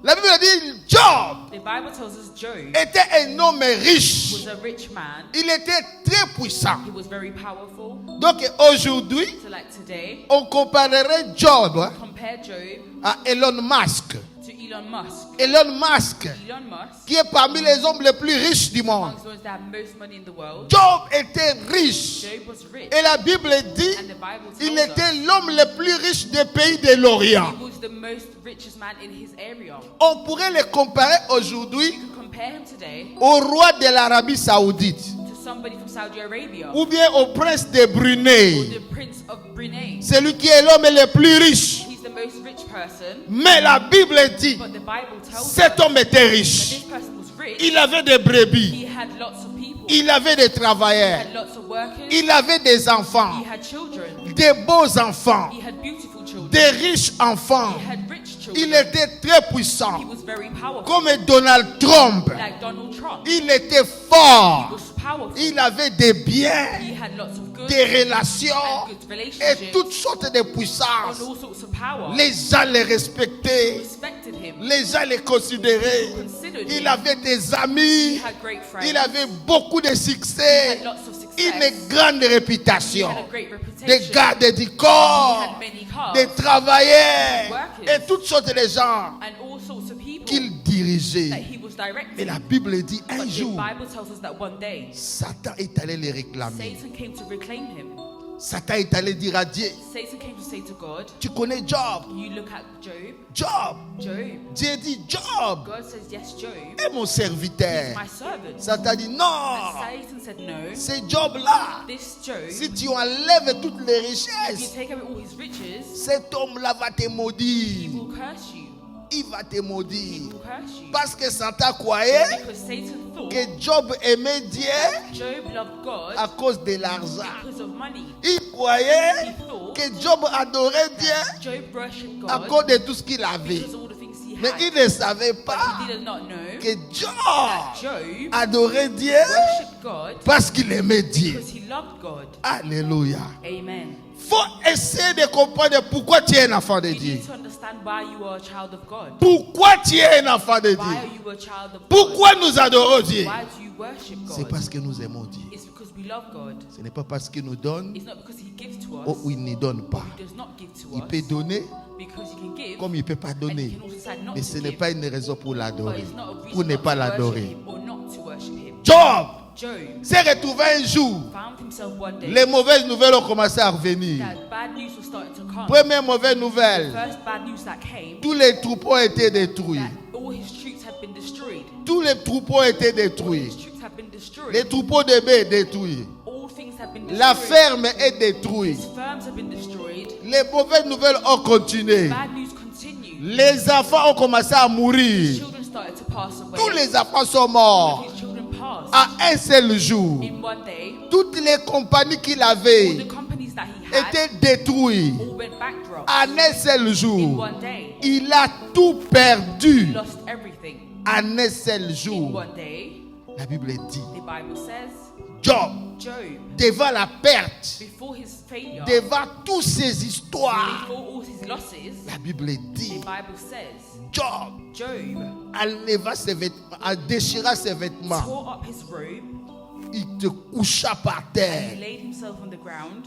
E: La Bible dit Job
C: The Bible tells us Job
E: était un homme riche.
C: was a rich man.
E: Il était très puissant.
C: He was very powerful.
E: Donc aujourd'hui,
C: So like today,
E: on comparerait Job
C: compare Job
E: à Elon Musk.
C: to Elon Musk.
E: Elon Musk,
C: Elon Musk,
E: qui est parmi les hommes les plus riches du monde.
C: amongst those that have most money in the world,
E: Job était riche.
C: Job was rich.
E: Et la Bible dit,
C: And the Bible
E: il
C: tells
E: était
C: us
E: l'homme le plus riche des pays de l'Orient.
C: he was the most richest man in his area.
E: On pourrait le comparer aujourd'hui
C: You can compare him today
E: au roi de l'Arabie Saoudite
C: to somebody from Saudi Arabia
E: ou bien au prince de
C: or
E: Brunei.
C: the Prince of Brunei.
E: Celui qui est l'homme le plus riche.
C: He's the most rich person,
E: Mais la Bible dit,
C: but the Bible tells
E: cet
C: us
E: homme était
C: that
E: riche.
C: this person was rich.
E: Il avait des brebis.
C: He had lots of people.
E: Il avait des
C: He
E: travailleurs.
C: had lots of workers.
E: Il avait des enfants.
C: He had children.
E: Des beaux enfants.
C: He had beautiful children.
E: Des riches enfants.
C: He had rich children.
E: Il était très
C: He
E: puissant.
C: was very powerful.
E: Comme Donald Trump.
C: Like Donald Trump.
E: Il était
C: He
E: fort.
C: was powerful.
E: Il avait des biens,
C: He had lots of good
E: des relations
C: and good
E: et
C: relationships
E: toutes sortes de
C: and
E: puissances.
C: all sorts of power.
E: Les gens les respectaient.
C: Respected him.
E: Les gens les considéraient.
C: Considered
E: Il
C: him.
E: avait des
C: He
E: amis.
C: had great friends.
E: Il avait beaucoup de
C: He
E: succès.
C: had lots of success.
E: Une grande
C: He
E: réputation.
C: had a great reputation.
E: Des gardes du
C: He
E: corps.
C: had many cars.
E: Des travailleurs.
C: Workers.
E: Et toutes sortes de gens
C: And all sorts of people
E: qu'il
C: that
E: dirigeait.
C: he was
E: Mais
C: directing.
E: la Bible dit
C: But
E: un
C: the
E: jour,
C: Bible tells us that one day
E: Satan est allé les réclamer.
C: Satan came to reclaim him.
E: Satan est allé dire à Dieu,
C: Satan came to say to God,
E: tu connais Job.
C: you look at Job.
E: Job.
C: Job.
E: Dieu dit, Job
C: God says, yes, Job.
E: est mon serviteur.
C: My servant.
E: Satan dit, non,
C: And Satan said, no.
E: c'est Job là.
C: This Job,
E: Si tu enlèves toutes les
C: if you
E: richesses,
C: take away all his riches,
E: cet homme-là va te
C: he
E: maudire.
C: will curse you.
E: Il va te
C: He
E: maudire.
C: will curse you.
E: Parce que Satan croyait
C: Because Satan thought
E: que Job aimait Dieu
C: Job loved God
E: à cause de l'argent.
C: because of money.
E: Il croyait
C: He thought
E: que Job adorait Dieu
C: Job worshipped
E: à
C: God
E: cause de tout ce qu'il avait.
C: because of all the things he
E: Mais
C: had.
E: il ne savait
C: But
E: pas
C: he did not know
E: que
C: that
E: Job
C: Job
E: adorait Dieu
C: worshipped God
E: parce qu'il aimait Dieu.
C: because he loved God.
E: Alléluia.
C: Amen.
E: faut essayer de comprendre pourquoi tu es un enfant de
C: You
E: Dieu.
C: need to understand why you are a child of God.
E: Pourquoi tu es un enfant de
C: Why
E: Dieu?
C: are you a child of
E: Pourquoi
C: God?
E: nous adorons Dieu?
C: Why do you worship
E: C'est
C: God?
E: parce que nous aimons Dieu.
C: It's because we love God.
E: Ce n'est pas parce qu'il nous donne
C: It's not because He gives to us.
E: ou il ne donne pas.
C: He does not give to
E: Il
C: us.
E: peut donner
C: Because He can give.
E: comme il ne peut pas
C: And He
E: donner.
C: can also decide not
E: Mais
C: to
E: ce n'est
C: give.
E: pas une raison pour
C: But
E: l'adorer.
C: it's not a reason
E: Pour ne
C: not
E: pas
C: to worship
E: l'adorer.
C: Him or not to worship Him.
E: Job
C: Job
E: s'est retrouvé un jour.
C: found himself one day.
E: Les mauvaises nouvelles ont commencé à revenir.
C: That bad news was starting to come.
E: Première mauvaise nouvelle.
C: First bad news that came.
E: Tous les troupeaux ont été détruits.
C: That all his troops had been destroyed.
E: Tous les troupeaux ont été
C: His
E: détruits.
C: troops have been destroyed.
E: Les troupeaux de bœufs détruits.
C: All things have been destroyed.
E: La ferme est détruite.
C: His firms have been destroyed.
E: Les mauvaises nouvelles ont continué.
C: Bad news continue.
E: Les enfants ont commencé à mourir.
C: Children started to pass away.
E: Tous les enfants sont
C: All
E: morts.
C: of his children passed.
E: À un seul jour.
C: In one day,
E: Toutes les compagnies qu'il
C: all
E: avait
C: the companies that he had
E: étaient détruites.
C: all went bankrupt.
E: En un seul
C: In
E: jour.
C: one day,
E: Il a tout
C: he
E: perdu.
C: lost everything.
E: En un seul
C: In
E: jour.
C: one day,
E: La Bible dit.
C: the Bible says,
E: Job,
C: Job,
E: devant la perte,
C: before his failure,
E: devant toutes ces histoires,
C: before all his losses,
E: la Bible
C: the
E: dit,
C: Bible says,
E: Job
C: Job
E: enleva ses vêtements, déchira ses vêtements.
C: tore up his robe,
E: Il te coucha par
C: he
E: terre.
C: laid himself on the ground,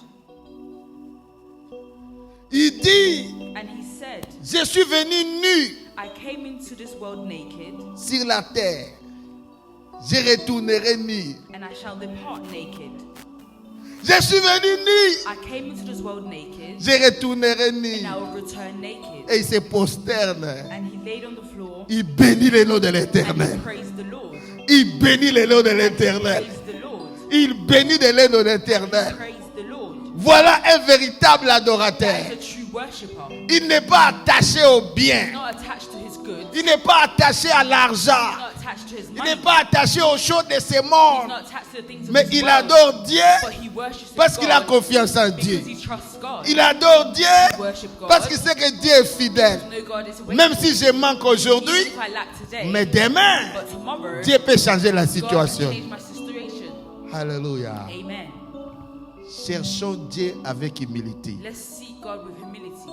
E: Il dit,
C: and he said,
E: je suis venu nu
C: I came into this world naked,
E: sur la terre. Je retournerai nu.
C: and I shall depart naked.
E: Je suis venu nu.
C: I came into this world naked,
E: Je retournerai nu.
C: and I will return naked.
E: Et il se prosterne.
C: And he laid on the floor,
E: Il bénit le nom de
C: and he
E: l'Éternel.
C: praised the Lord.
E: Il bénit le nom de l'Éternel.
C: Praised the Lord.
E: Il bénit le nom de l'Éternel.
C: Praise the Lord.
E: Voilà un véritable
C: That
E: adorateur.
C: is a true worshipper.
E: Il n'est pas attaché au bien.
C: Not attached to his goods.
E: Il n'est pas attaché à l'argent.
C: Not attached to his
E: Il
C: money.
E: n'est pas attaché aux choses de ce
C: He's
E: monde.
C: not attached to the things of
E: Mais
C: this
E: il
C: world.
E: adore Dieu
C: But he worships
E: parce qu'il a
C: God
E: confiance en
C: because
E: Dieu.
C: he trusts God.
E: Il adore Dieu
C: Worship God.
E: parce qu'il sait que Dieu est fidèle.
C: No God is faithful.
E: Même si je manque aujourd'hui,
C: Even if I lack today,
E: mais demain,
C: but tomorrow,
E: Dieu peut changer la
C: God can
E: situation.
C: change my situation.
E: Alléluia.
C: Amen.
E: Cherchons Dieu avec humilité.
C: Let's seek God with humility.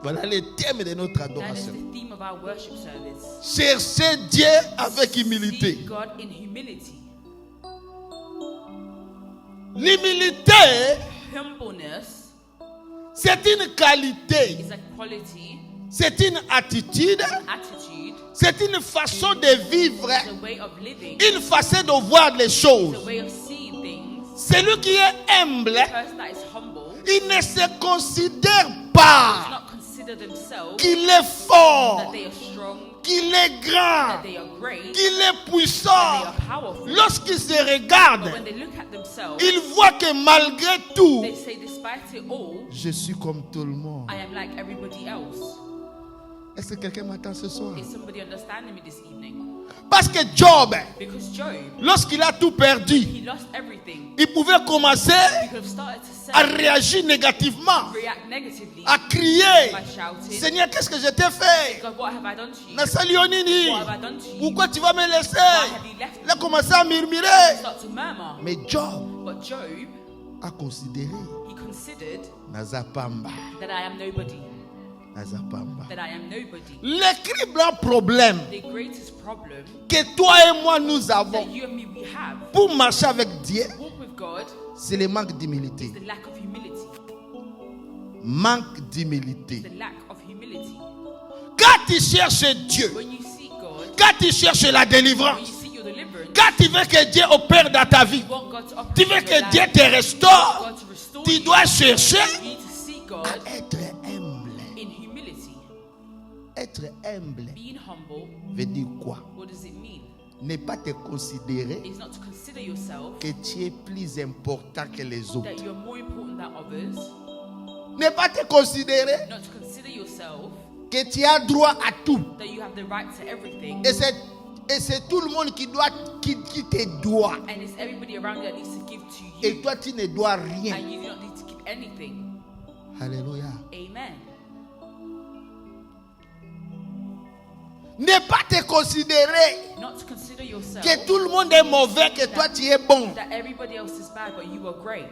E: Voilà le thème de notre
C: That is
E: adoration.
C: the theme of our worship service.
E: Cherchez Dieu avec humilité.
C: Seek God in humility.
E: L'humilité,
C: Humbleness
E: c'est une qualité,
C: is a quality,
E: c'est une attitude,
C: attitude,
E: c'est une façon de vivre,
C: it's a way of living,
E: une façon de voir les
C: it's
E: choses.
C: a way of seeing things.
E: Celui qui est humble,
C: The person that is humble
E: il ne se considère
C: does
E: pas
C: not consider themselves
E: qu'il est fort,
C: that they are strong,
E: qu'il est grand,
C: that they are great,
E: qu'il est
C: that they
E: puissant.
C: are powerful.
E: Lorsqu'il se
C: But
E: regarde,
C: when they look at themselves,
E: il voit que malgré tout,
C: they say, despite it all,
E: je suis comme tout le monde.
C: I am like everybody else.
E: Est-ce que quelqu'un m'attend ce soir?
C: Is somebody understanding me this evening?
E: Parce que Job,
C: Because Job,
E: lorsqu'il a tout perdu,
C: he lost everything.
E: il pouvait commencer
C: He could have started to
E: à
C: say,
E: réagir négativement,
C: react negatively
E: à crier,
C: by shouting,
E: Seigneur, qu'est-ce que je t'ai fait?
C: God, what have I done to you?
E: Nasalionini,
C: What have I done to you?
E: pourquoi tu vas me laisser?
C: Why have you left
E: Il a
C: me?
E: commencé à murmurer.
C: Start to murmur.
E: Mais Job
C: But Job,
E: a considéré
C: he considered
E: Nazapamba.
C: that I am nobody.
E: Nazapamba.
C: That I am nobody.
E: Le plus grand problème
C: The greatest problem
E: que toi et moi nous avons
C: that you and me we have,
E: pour marcher avec Dieu,
C: walk with God,
E: c'est le manque d'humilité.
C: the lack of humility.
E: Manque d'humilité.
C: The lack of humility.
E: Quand tu cherches Dieu,
C: When you seek God,
E: quand tu cherches la
C: when
E: délivrance,
C: you seek your deliverance,
E: quand tu veux que Dieu opère dans ta vie,
C: you want God to
E: tu
C: operate
E: veux
C: in your
E: que Dieu
C: life,
E: te
C: you want
E: restaure,
C: God to restore
E: tu
C: you,
E: dois chercher
C: you need to seek God
E: à être humble.
C: in humility.
E: Être humble
C: Being humble,
E: veut dire quoi?
C: what does it mean?
E: Ne pas te considérer
C: It's not to consider yourself
E: que tu es plus important que les autres.
C: that you're more important than others,
E: Ne pas te considérer
C: not to consider yourself
E: que tu as droit à tout.
C: that you have the right to everything,
E: Et c'est tout le monde qui te doit.
C: and it's everybody around you that needs to give to
E: Et
C: you,
E: toi, tu ne dois rien.
C: and you do not need to give anything.
E: Alléluia.
C: Amen.
E: Ne pas te considérer
C: Not to consider yourself
E: que tout le monde est mauvais, que toi tu es bon.
C: that everybody else is bad, but you are great.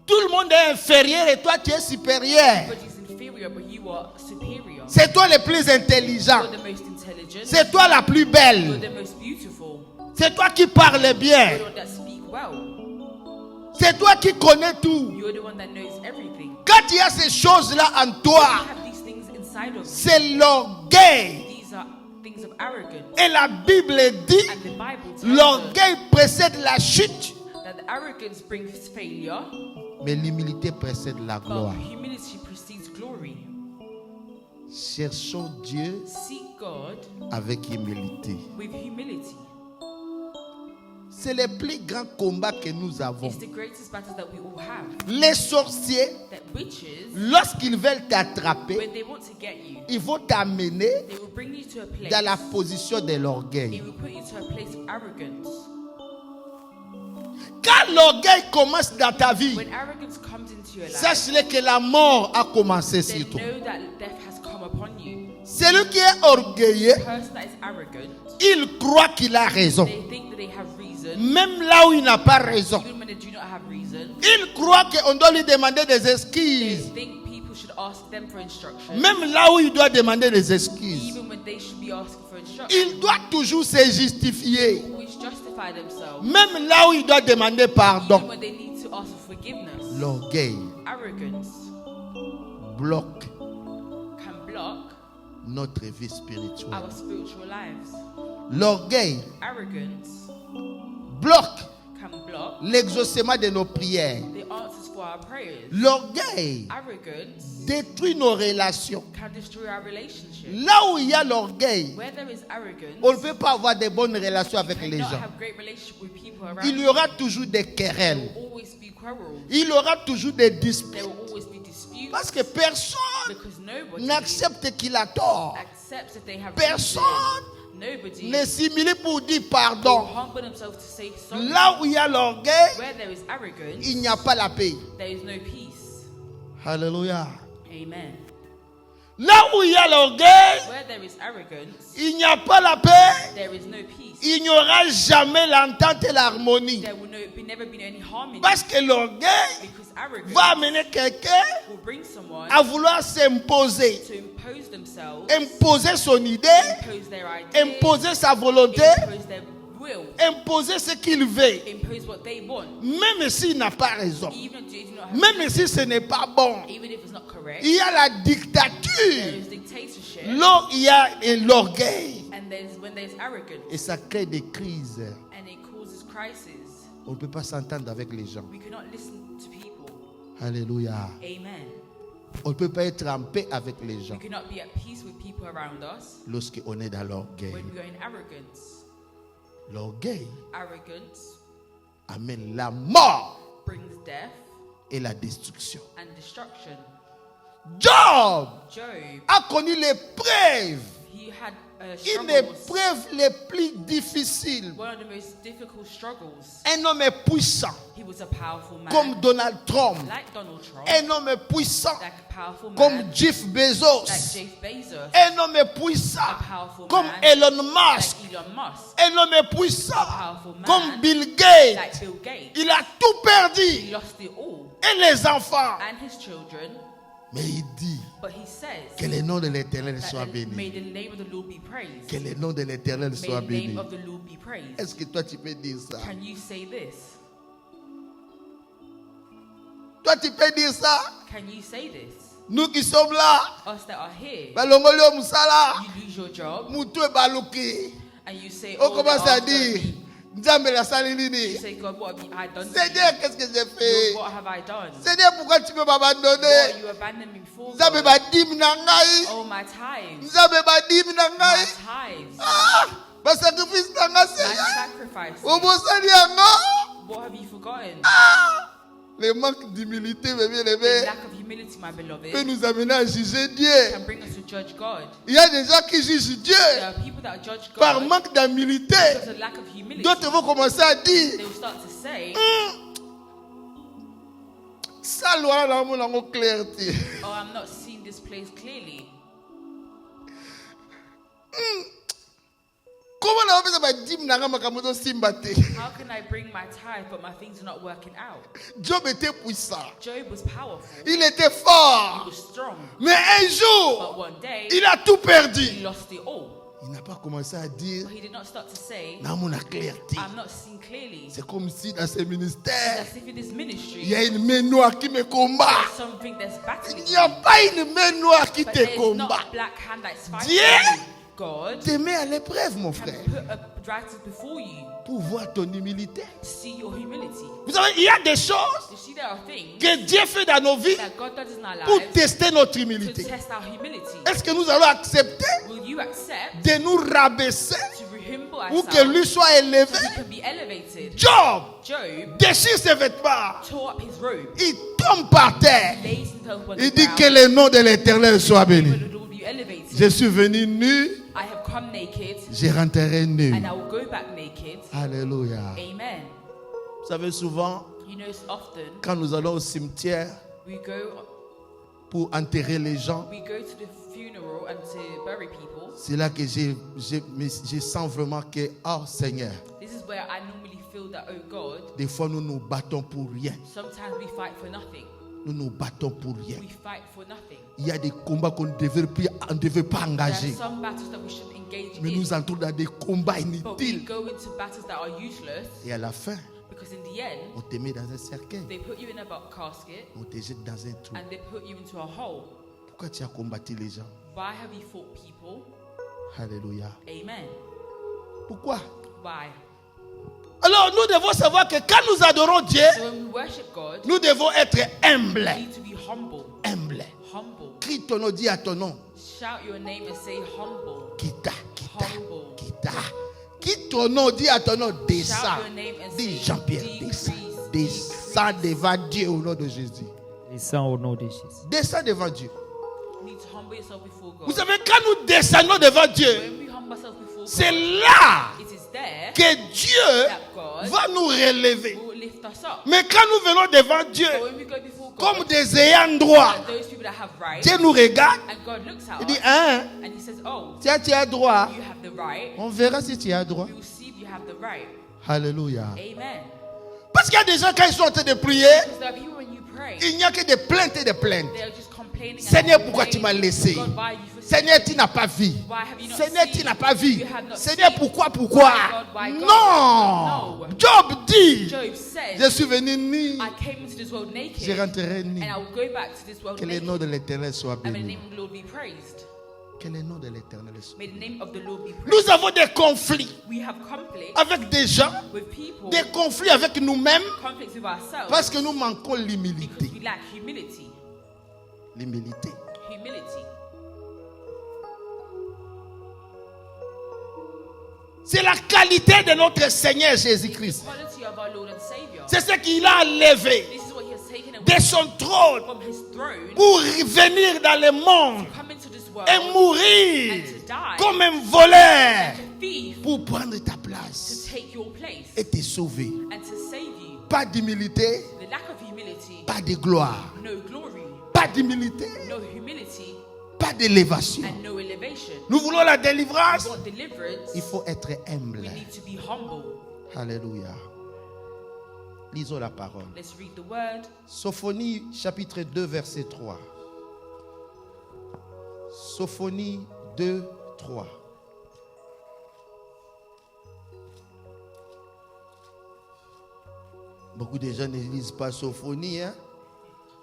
E: Tout le monde est inférieur et toi tu es supérieur.
C: Everybody's inferior, but you are superior.
E: C'est toi le plus intelligent.
C: You're the most intelligent.
E: C'est toi la plus
C: You're
E: belle.
C: the most beautiful.
E: C'est toi qui parles bien.
C: You're the one that speak well.
E: C'est toi qui connais tout.
C: You're the one that knows everything.
E: Quand il y a ces choses-là en
C: You
E: toi,
C: have these things inside of you.
E: c'est l'orgueil.
C: These are things of arrogance.
E: Et la Bible dit,
C: And the Bible tells us
E: l'orgueil précède la chute,
C: that the arrogance brings failure,
E: mais l'humilité précède la
C: but
E: gloire.
C: humility precedes glory.
E: Cherchons Dieu
C: Seek God
E: avec humilité.
C: with humility.
E: C'est le plus grand combat que nous avons.
C: It's the greatest battle that we all have.
E: Les sorciers,
C: That witches,
E: lorsqu'ils veulent t'attraper,
C: when they want to get you,
E: ils vont t'amener
C: they will bring you to a place.
E: dans la position de
C: It
E: l'orgueil.
C: will put you to a place of arrogance.
E: Quand l'orgueil commence dans ta vie,
C: When arrogance comes into your life,
E: sache-le que la mort a commencé
C: then
E: sur toi.
C: know that death has come upon you.
E: Celui qui est orgueilleux,
C: The person that is arrogant,
E: il croit qu'il a raison.
C: they think that they have reason,
E: Même là où il n'a pas raison.
C: even when they do not have reason.
E: Il croit qu'on doit lui demander des
C: They
E: excuses.
C: think people should ask them for instruction,
E: Même là où il doit demander des excuses.
C: even when they should be asking for instruction.
E: Il doit toujours se justifier.
C: Always justify themselves,
E: Même là où il doit demander
C: even
E: pardon.
C: when they need to ask for forgiveness.
E: L'orgueil
C: Arrogance
E: bloque
C: can block
E: notre vie spirituelle.
C: our spiritual lives.
E: L'orgueil
C: Arrogance
E: bloque
C: can block
E: l'exaucement de nos prières.
C: the answers for our prayers.
E: L'orgueil
C: Arrogance
E: détruit nos relations.
C: can destroy our relationship.
E: Là où il y a l'orgueil,
C: Where there is arrogance,
E: on ne peut pas avoir de bonnes relations avec
C: you
E: les
C: cannot
E: gens.
C: have great relationship with people around
E: Il y
C: you.
E: aura toujours des querelles.
C: There will always be quarrels.
E: Il y aura toujours des
C: There
E: disputes.
C: will always be disputes
E: Parce que personne
C: because nobody
E: n'accepte qu'il a tort.
C: accepts that they have
E: Personne
C: reason. Nobody
E: ne s'humilie pour dire
C: will
E: pardon.
C: humble themselves to say sorry.
E: Là où il y a l'orgueil,
C: Where there is arrogance,
E: il n'y a pas la paix.
C: there is no peace.
E: Alléluia.
C: Amen.
E: Là où il y a l'orgueil,
C: Where there is arrogance,
E: il n'y a pas la paix.
C: there is no peace.
E: Il n'y aura jamais l'entente et l'harmonie.
C: There will never be any harmony
E: Parce que l'orgueil
C: because arrogance
E: va amener quelqu'un
C: will bring someone
E: à vouloir s'imposer.
C: to impose themselves,
E: Imposer son idée,
C: impose their idea,
E: imposer sa volonté,
C: impose their will,
E: imposer ce qu'il veut.
C: impose what they want,
E: Même s'il n'a pas raison.
C: even if they do not have
E: Même si ce n'est pas bon.
C: even if it's not correct.
E: Il y a la
C: There
E: dictature.
C: is dictatorship,
E: Là, il y a l'orgueil.
C: and there's when there's arrogance,
E: Et ça crée des crises.
C: and it causes crisis.
E: On ne peut pas s'entendre avec les gens.
C: We cannot listen to people.
E: Alléluia.
C: Amen.
E: On ne peut pas être en paix avec les
C: We
E: gens
C: cannot be at peace with people around us
E: lorsqu'on est dans l'orgueil.
C: when we are in arrogance.
E: L'orgueil
C: Arrogance
E: amène la mort
C: brings death
E: et la destruction.
C: and destruction.
E: Job
C: Job,
E: a connu l'épreuve,
C: he had
E: une
C: struggles.
E: épreuve les plus difficiles.
C: One of the most difficult struggles.
E: Un homme puissant
C: He was a powerful man,
E: comme Donald Trump.
C: like Donald Trump,
E: Un homme puissant
C: like a powerful man,
E: comme Jeff
C: like
E: Bezos.
C: Jeff Bezos,
E: Un homme puissant
C: a powerful
E: comme
C: man,
E: Elon Musk.
C: like Elon Musk,
E: Un homme puissant
C: a powerful man,
E: comme Bill Gates.
C: like Bill Gates.
E: Il a tout perdu.
C: He lost it all,
E: Et les enfants.
C: and his children.
E: Mais il dit
C: But he says
E: que le nom de l'Éternel
C: that
E: soit
C: may
E: béni.
C: the name of the Lord be praised.
E: Que le nom de l'Éternel
C: May
E: soit
C: the
E: béni.
C: name of the Lord be praised.
E: Est-ce que toi tu peux dire ça?
C: Can you say this?
E: Toi tu peux dire ça?
C: Can you say this?
E: Nous qui sommes là,
C: Us that are here,
E: balongoli o musala,
C: you lose your job
E: mutu ebaluki.
C: and you say,
E: On
C: oh,
E: commence
C: they're
E: à
C: after
E: dire,
C: me.
E: Nzambe la sali
C: You
E: nini?
C: say, God, what have I done to
E: Seigneur,
C: you?
E: qu'est-ce que j'ai fait?
C: Lord, what have I done?
E: Seigneur, pourquoi tu peux
C: Lord,
E: m'abandonner?
C: you abandoned me for
E: Nzambe
C: God.
E: badim na ngai.
C: Oh, my tithes.
E: Nzambe badim na
C: My
E: ngai.
C: tithes.
E: Ah, basacrifice na ngai
C: My
E: Seigneur.
C: sacrifices.
E: Obosali yango.
C: What have you forgotten?
E: Ah, le manque d'humilité, mes
C: The
E: bien-aimés,
C: lack of humility, my beloved,
E: peut nous amener à juger Dieu.
C: can bring us to judge God.
E: Il y a des gens qui jugent Dieu
C: There are people that judge
E: par
C: God
E: manque d'humilité.
C: because of lack of humility.
E: D'autres vont commencer à dire,
C: They will start to say,
E: ça loi là, mon amour clarté.
C: oh, I'm not seeing this place clearly.
E: Comment on va faire ça? Dim nanga makamoto simbate.
C: How can I bring my tithe but my things are not working out?
E: Job était puissant.
C: Job was powerful.
E: Il était
C: He
E: fort.
C: was strong.
E: Mais un jour,
C: But one day,
E: il a tout
C: he
E: perdu.
C: lost it all.
E: Il n'a pas commencé à dire,
C: But he did not start to say,
E: dans mon clarté.
C: I'm not seeing clearly.
E: C'est comme si dans ce
C: It's
E: ministère,
C: as if in this ministry,
E: il y a une main noire qui me combat.
C: there's something that's battling
E: Il n'y a
C: you.
E: pas une main noire qui
C: But
E: te
C: there's not
E: combat.
C: a black hand that's fighting
E: Dieu
C: you. God
E: te met à l'épreuve, mon frère,
C: can put a dragons before you
E: pour voir ton humilité.
C: to see your humility.
E: Vous savez, il y a des choses
C: You see, there are things
E: que Dieu fait dans nos vies
C: that God does in our
E: pour
C: lives
E: tester notre
C: to
E: humilité.
C: test our humility.
E: Est-ce que nous allons accepter
C: Will you accept
E: de nous rabaisser
C: to humble
E: ou que
C: ourselves
E: lui soit élevé?
C: so we can be elevated?
E: Job
C: Job
E: déchire ses vêtements.
C: tore up his robe,
E: Il tombe par terre.
C: lays himself on
E: Il
C: the
E: dit
C: ground,
E: que le nom de l'Éternel soit béni.
C: but the Lord will be elevated.
E: Je suis venu nu,
C: I have come naked
E: je rentrerai nu.
C: and I will go back naked.
E: Alléluia.
C: Amen.
E: Vous savez, souvent,
C: You know, often
E: quand nous allons au cimetière
C: we go
E: pour enterrer les gens,
C: to the funeral and to bury people.
E: c'est là que je sens vraiment que, oh Seigneur,
C: This is where I normally feel that, oh God,
E: des fois nous nous battons pour rien.
C: sometimes we fight for nothing.
E: Nous nous battons pour rien.
C: We fight for nothing.
E: Il y a des combats qu'on ne devait pas
C: There are
E: engager.
C: some battles that we shouldn't engage
E: Mais
C: in,
E: nous entrons dans des combats
C: but we
E: inutiles.
C: go into battles that are useless
E: Et à la fin,
C: because in the end,
E: on te met dans un cercueil.
C: they put you in a casket
E: On te jette dans un trou.
C: and they put you into a hole.
E: Pourquoi tu as combattu les gens?
C: Why have you fought people?
E: Alléluia.
C: Amen.
E: Pourquoi?
C: Why?
E: Alors nous devons savoir que quand nous adorons Dieu,
C: So when we worship God,
E: nous devons être humbles.
C: we need to be humble.
E: Humbles.
C: Humble.
E: Crie ton nom, dis à ton nom.
C: Shout your name and say humble.
E: Kita, kita,
C: Humble.
E: kita. Quitte ton nom, dis à ton nom, descends.
C: Shout your name and
E: Dis
C: say
E: Jean-Pierre,
C: decrease,
E: descends. Descends devant Dieu au nom de Jésus.
A: Descends au nom de Jésus.
E: Descends devant Dieu.
C: You need to humble yourself before God.
E: Vous savez, quand nous descendons devant Dieu,
C: When we humble ourselves before
E: c'est
C: God,
E: là
C: it is there
E: que Dieu
C: that God
E: va nous relever.
C: will lift us up.
E: Mais quand nous venons devant Dieu,
C: But when we go before
E: comme
C: God,
E: des ayants droit,
C: those people that have right,
E: Dieu nous regarde,
C: and God looks at
E: il dit,
C: us
E: hein,
C: and He says, "Oh,
E: tiens, tu as droit.
C: you have the right."
E: On verra si tu as droit.
C: We will see if you have the right.
E: Alléluia.
C: Amen.
E: Parce qu'il y a des gens, quand ils sont en train de prier,
C: Because there are people when you pray,
E: il n'y a que des plaintes et des plaintes.
C: they are just complaining. and
E: Seigneur, pourquoi tu m'as
C: complaining.
E: laissé?
C: God, why you forsaken
E: Seigneur,
C: me?
E: tu n'as pas vu.
C: Why have you not
E: Seigneur,
C: seen?
E: tu n'as pas vu.
C: You have not
E: Seigneur,
C: seen.
E: pourquoi?
C: Why, God?
E: Non.
C: No.
E: Job dit,
C: Job said,
E: je suis venu nu,
C: I came into this world naked,
E: je rentrerai nu.
C: and I will go back to this world
E: Que le
C: naked.
E: nom de l'Éternel soit
C: And may the
E: béni.
C: name of the Lord be praised.
E: Que le nom de l'Éternel soit
C: May the name of the Lord be praised.
E: Nous avons des conflits
C: We have conflict
E: avec des gens,
C: with people,
E: des conflits avec nous-mêmes,
C: conflicts with ourselves,
E: parce que nous manquons
C: because
E: l'humilité.
C: we lack humility.
E: L'humilité.
C: Humility.
E: C'est la qualité de notre Seigneur Jésus-Christ.
C: Quality of our Lord and Savior.
E: C'est ce qu'il a levé
C: This is what He has taken away
E: de son trône
C: from His throne,
E: pour venir dans le monde
C: come into this world,
E: et mourir
C: and to die,
E: comme un voleur
C: a thief,
E: pour prendre ta
C: to
E: place
C: take your place
E: et te sauver.
C: and to save you.
E: Pas d'humilité,
C: The lack of humility,
E: pas de gloire.
C: no glory,
E: Pas d'humilité,
C: no humility,
E: pas d'élévation.
C: and no elevation.
E: Nous voulons la
C: We
E: délivrance.
C: want deliverance.
E: Il faut être humble.
C: We need to be humble.
E: Alléluia. Lisons la parole.
C: Let's read the word.
E: Sophonie chapitre 2 verset 3. Sophonie 2, 3. Beaucoup de gens ne lisent pas Sophonie. Hein?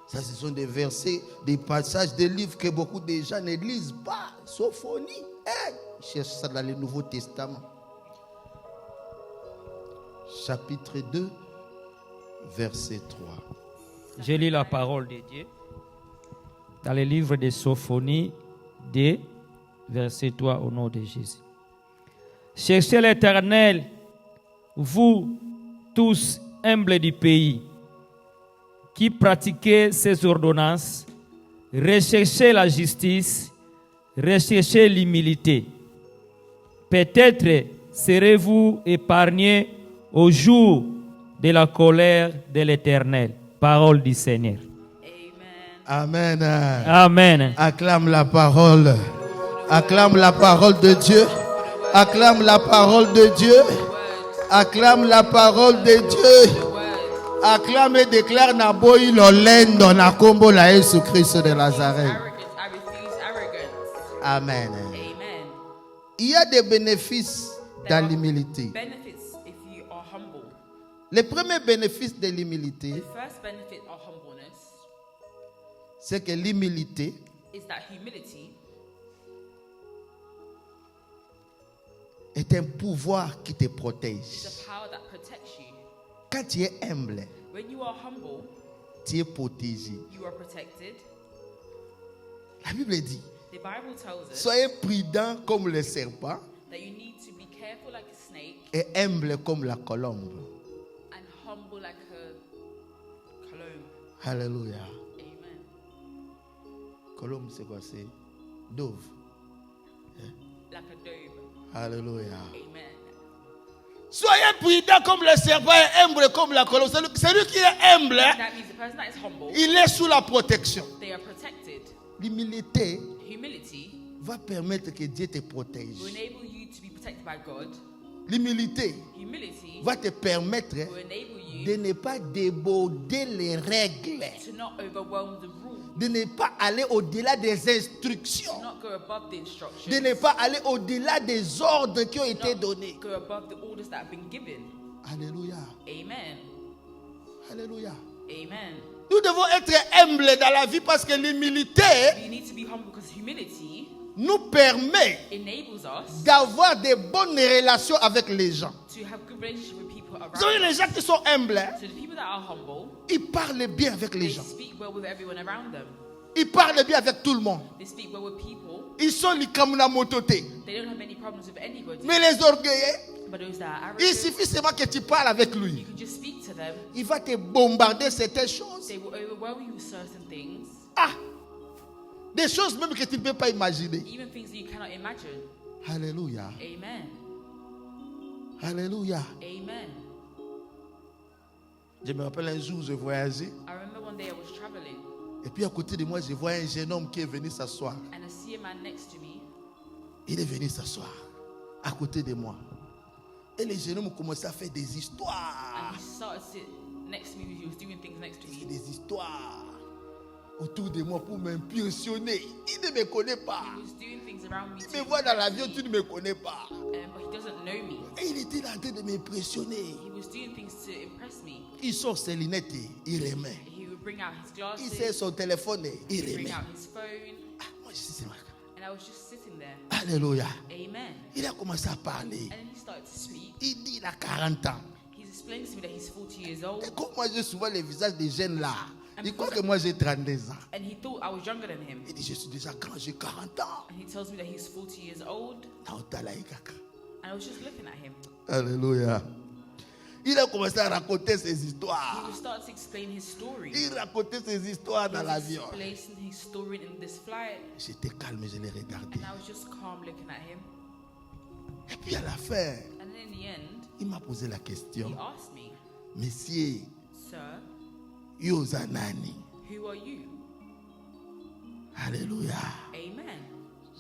E: Ça, ce sont des versets, des passages des livres que beaucoup de gens ne lisent pas. Sophonie. Hein? Ils cherchent ça dans le Nouveau Testament. Chapitre 2, verset 3.
A: Je lis la parole de Dieu dans le livre de Sophonie 2, verset 3 au nom de Jésus. Cherchez l'Éternel, vous tous humbles du pays, qui pratiquez ses ordonnances, recherchez la justice, recherchez l'humilité. Peut-être serez-vous épargnés au jour de la colère de l'Éternel. Parole du Seigneur.
C: Amen.
E: Amen.
A: Amen.
E: Acclame la parole. Acclame la parole de Dieu. Acclame la parole de Dieu. Acclame la parole de Dieu. Acclame et déclare na boyi lolendo na kombo la Yesu Christ de Nazareth.
C: Arrogance. I refuse arrogance.
E: Amen.
C: Amen.
E: Il y a des bénéfices dans l'humilité.
C: Benefits if you are humble.
E: Le premier bénéfice de l'humilité,
C: The first benefit of humbleness
E: c'est que l'humilité
C: is that humility
E: est un pouvoir qui te
C: is
E: protège.
C: a power that protects you.
E: Quand tu es humble,
C: When you are humble,
E: tu es protégé.
C: you are protected.
E: La Bible dit,
C: The Bible tells us
E: soyez prudents comme le serpent
C: that you need to be careful like a snake
E: et humble comme la colombe.
C: and humble like a colombe.
E: Alléluia.
C: Amen.
E: Colombe, c'est quoi? C'est dove.
C: Like a dove.
E: Alléluia.
C: Amen.
E: Soyez prudents comme le serpent et humble comme la colombe. Celui qui est humble,
C: That means the person that is humble,
E: il est sous la protection.
C: they are protected.
E: L'humilité
C: Humility
E: va permettre que Dieu te protège.
C: will enable you to be protected by God.
E: L'humilité
C: Humility
E: va te permettre
C: will enable you
E: de ne pas déborder les règles,
C: to not overwhelm the rule,
E: de ne pas aller au-delà des instructions,
C: to not go above the
E: de
C: instructions,
E: ne pas aller au-delà des ordres qui ont été donnés.
C: go above the orders that have been given.
E: Alléluia.
C: Amen.
E: Alléluia.
C: Amen.
E: Nous devons être humbles dans la vie parce que l'humilité
C: You need to be humble because humility
E: nous permet
C: enables us
E: d'avoir de bonnes relations avec les gens.
C: to have good relationship with people
E: Vous savez,
C: around
E: les gens qui sont humbles,
C: us. So the people that are humble,
E: ils parlent bien avec les
C: they
E: gens.
C: speak well with everyone around them.
E: Ils parlent bien avec tout le monde.
C: They speak well with people.
E: Ils sont les kamuna motote.
C: They don't have any problems with anybody.
E: Mais les orgueilleux,
C: But those that are
E: il
C: arrogant,
E: suffit seulement que tu parles avec
C: you
E: lui.
C: can just speak to them.
E: Il va te bombarder certaines choses.
C: They will overwhelm you with certain things,
E: Ah! Des choses même que tu ne peux pas imaginer.
C: even things that you cannot imagine.
E: Alléluia.
C: Amen.
E: Alléluia.
C: Amen.
E: Je me rappelle un jour, je voyageais.
C: I remember one day I was traveling
E: Et puis à côté de moi, je vois un jeune homme qui est venu s'asseoir.
C: and I see a man next to me.
E: Il est venu s'asseoir à côté de moi. Et les jeunes hommes commençaient à faire des histoires.
C: And he started sitting next to me. He was doing things next to me.
E: Des histoires autour de moi pour m'impressionner. Il ne me connaît pas.
C: He was doing things around me.
E: Il
C: to
E: me voit dans
C: impress
E: l'avion,
C: me,
E: tu ne me connais pas.
C: but he doesn't know me.
E: Et il était en train de m'impressionner.
C: He was doing things to impress me.
E: Il sort ses lunettes, il remet.
C: He would bring out his
E: Il
C: glasses.
E: sert son téléphone, il
C: He'd bring
E: remet.
C: out his phone.
E: Ah, moi je suis marqué.
C: And I was just sitting there.
E: Alléluia.
C: Amen.
E: Il a commencé à parler.
C: And then he started to speak.
E: Il dit il a 40 ans.
C: He's explained to me that he's 40 years old.
E: Et comme moi je souvent les visages des jeunes là, il croit que moi j'ai 32 ans.
C: And he thought I was younger than him.
E: Il dit je suis déjà grand, j'ai 40 ans.
C: And he tells me that he's 40 years old. And I was just looking at him.
E: Alléluia. Il a commencé à raconter ses
C: He
E: histoires.
C: would start to explain his story.
E: Il racontait ses histoires
C: He
E: dans
C: was
E: l'avion.
C: explaining his story in this flight.
E: J'étais calme, je l'ai regardé.
C: And I was just calm looking at him.
E: Et puis à la fin,
C: And then in the end,
E: il m'a posé la
C: he
E: question.
C: asked me,
E: Monsieur,
C: Sir,
E: Yoza nani?
C: who are you?
E: Alléluia.
C: Amen.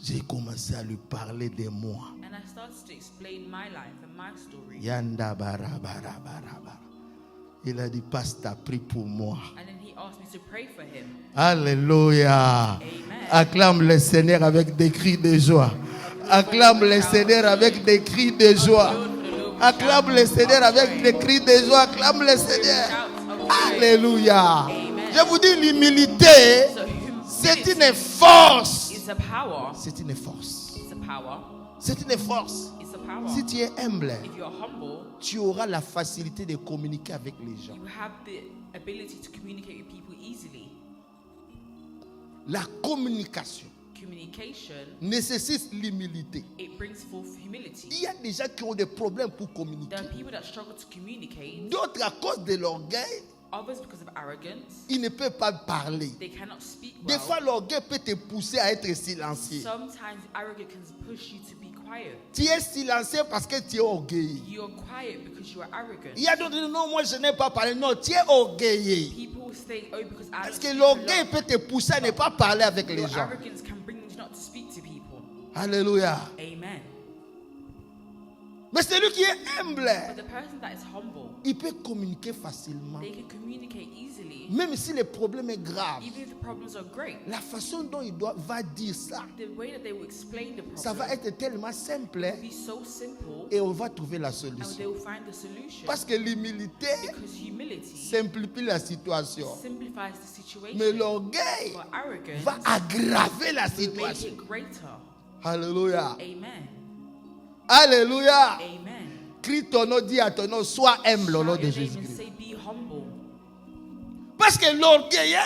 E: J'ai commencé à lui parler de moi.
C: And I started to explain my life and my story.
E: Yanda bara bara bara bara. Il a dit, Pasteur, prie pour moi.
C: And then he asked me to pray for him.
E: Alléluia.
C: Amen.
E: Acclame le Seigneur avec des cris de joie. Acclame le Seigneur avec des cris de joie. Acclame le Seigneur avec des cris de joie. Acclame le Seigneur. Alléluia. Je vous dis, l'humilité,
C: So
E: c'est
C: humility
E: une force.
C: is a power.
E: C'est une force.
C: It's a power.
E: C'est une force.
C: It's a power.
E: Si tu es humble,
C: If you're humble,
E: tu auras la facilité de communiquer avec les gens.
C: you have the ability to communicate with people easily.
E: La communication
C: Communication,
E: nécessite l'humilité.
C: it brings forth humility.
E: Il y a des gens qui ont des problèmes pour
C: There
E: communiquer.
C: are people that struggle to communicate.
E: D'autres, à cause de l'orgueil,
C: Others, because of arrogance,
E: ils ne peuvent pas parler.
C: they cannot speak
E: Des
C: well.
E: fois, l'orgueil peut te pousser à être silencieux.
C: Sometimes arrogance can push you to be quiet.
E: Tu es silencieux parce que tu es orgueilleux.
C: You're quiet because you are arrogant.
E: Il y a d'autres qui disent non, moi je n'ai pas parlé. Non, tu es orgueilleux.
C: People say, oh, because I
E: Parce
C: don't
E: que
C: speak a
E: l'orgueil
C: lot.
E: peut te pousser à ne pas parler avec les
C: Your
E: gens.
C: arrogance can bring you not to speak to people.
E: Alléluia.
C: Amen.
E: Mais celui qui est humble,
C: But the person that is humble,
E: il peut communiquer facilement.
C: they can communicate easily,
E: Même si le problème est grave,
C: even if the problems are great.
E: la façon dont il va dire ça,
C: The way that they will explain the
E: ça va
C: problem
E: être tellement simple
C: will be so simple,
E: et on va trouver la
C: and they
E: solution.
C: will find the solution.
E: Parce que l'humilité
C: Because humility
E: simplifie la situation.
C: simplifies the situation.
E: Mais l'orgueil
C: But arrogance
E: va aggraver la
C: will make
E: situation.
C: it greater.
E: Alléluia.
C: Amen.
E: Alléluia.
C: Amen.
E: Crie ton nom, dis à ton nom, sois humble au nom
C: Shout
E: de
C: your name and
E: Jésus-Christ.
C: say, be humble.
E: Parce que l'orgueil,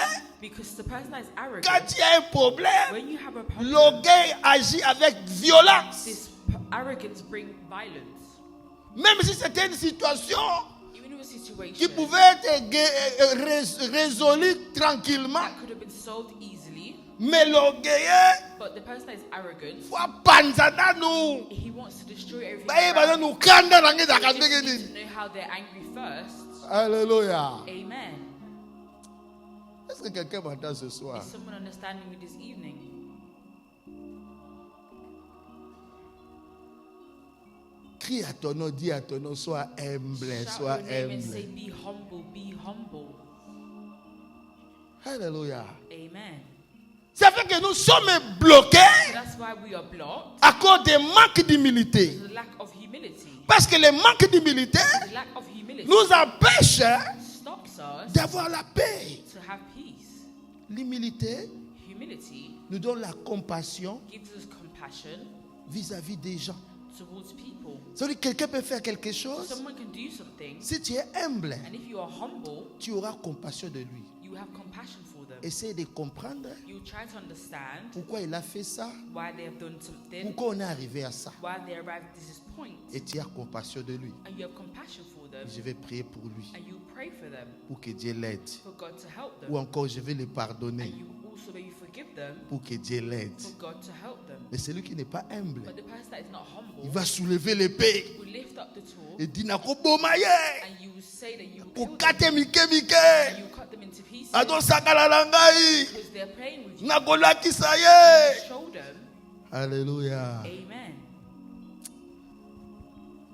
C: Because the person that is arrogant,
E: quand il y a un problème,
C: when you have a problem,
E: l'orgueil agit avec violence.
C: this arrogance brings violence.
E: Même si c'était une situation
C: Even if a situation
E: qui pouvait être résolue tranquillement.
C: that could have been solved easily,
E: Mais l'orgueil,
C: but the person that is arrogant,
E: faut panzana nous.
C: he wants to destroy everything
E: Baye
C: around.
E: bana nous kanda rangi
C: He
E: zakandege
C: needs
E: ni.
C: to know how they're angry first.
E: Alléluia.
C: Amen.
E: Est-ce que quelqu'un m'entend ce soir?
C: Is someone understanding me this evening?
E: Crie à ton nom, dis à ton nom, sois humble,
C: Shout
E: sois
C: your name and say,
E: humble.
C: be humble, be humble.
E: Alléluia.
C: Amen.
E: Ça fait que nous sommes bloqués
C: So that's why we are blocked.
E: à cause des manques d'humilité.
C: The lack of humility.
E: Parce que le manque d'humilité
C: The lack of humility
E: nous empêche
C: stops us
E: d'avoir la paix.
C: to have peace.
E: L'humilité
C: Humility
E: nous donne la compassion
C: gives us compassion
E: vis-à-vis des gens.
C: towards people.
E: C'est-à-dire que quelqu'un peut faire quelque chose.
C: Someone can do something,
E: Si tu es humble,
C: and if you are humble,
E: tu auras compassion de lui.
C: you have compassion for them.
E: Essaye de comprendre
C: You try to understand
E: pourquoi il a fait ça,
C: why they have done something,
E: pourquoi on est arrivé à ça.
C: why they arrived at this point,
E: Et tu as compassion de lui.
C: and you have compassion for them,
E: Je vais prier pour lui,
C: and you pray for them,
E: pour que Dieu l'aide.
C: for God to help them,
E: Ou encore, je vais le pardonner,
C: and you also maybe forgive them,
E: pour que Dieu l'aide.
C: for God to help them.
E: Mais celui qui n'est pas humble,
C: But the person that is not
E: il
C: humble
E: va soulever l'épée
C: will lift up the tool,
E: et dire Nakobomaye,
C: and you will say that you will kill them,
E: kokate mike
C: and
E: mike,
C: you will cut them into pieces,
E: ado sakala na ngai,
C: because they're playing with you.
E: nakolakisa ye.
C: Show them.
E: Alléluia.
C: Amen.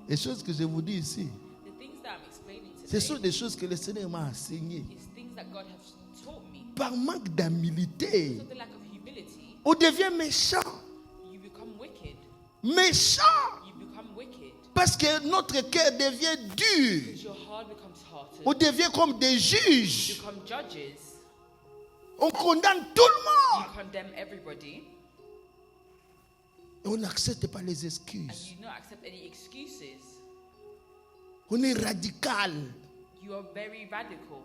E: Les choses que je vous dis ici,
C: The things that I'm explaining
E: ce sont
C: today
E: des choses que le Seigneur m'a enseignées.
C: is things that God has taught me.
E: Par manque d'humilité,
C: Because of the lack of humility,
E: on devient méchant.
C: you become wicked.
E: Méchant.
C: You become wicked.
E: Parce que notre cœur devient dur.
C: Because your heart becomes
E: On
C: hardened.
E: devient comme des
C: You
E: juges.
C: become judges.
E: On condamne tout le
C: You
E: monde.
C: condemn everybody.
E: Et on n'accepte pas les
C: And
E: excuses.
C: you don't accept any excuses.
E: On est radical.
C: You are very radical.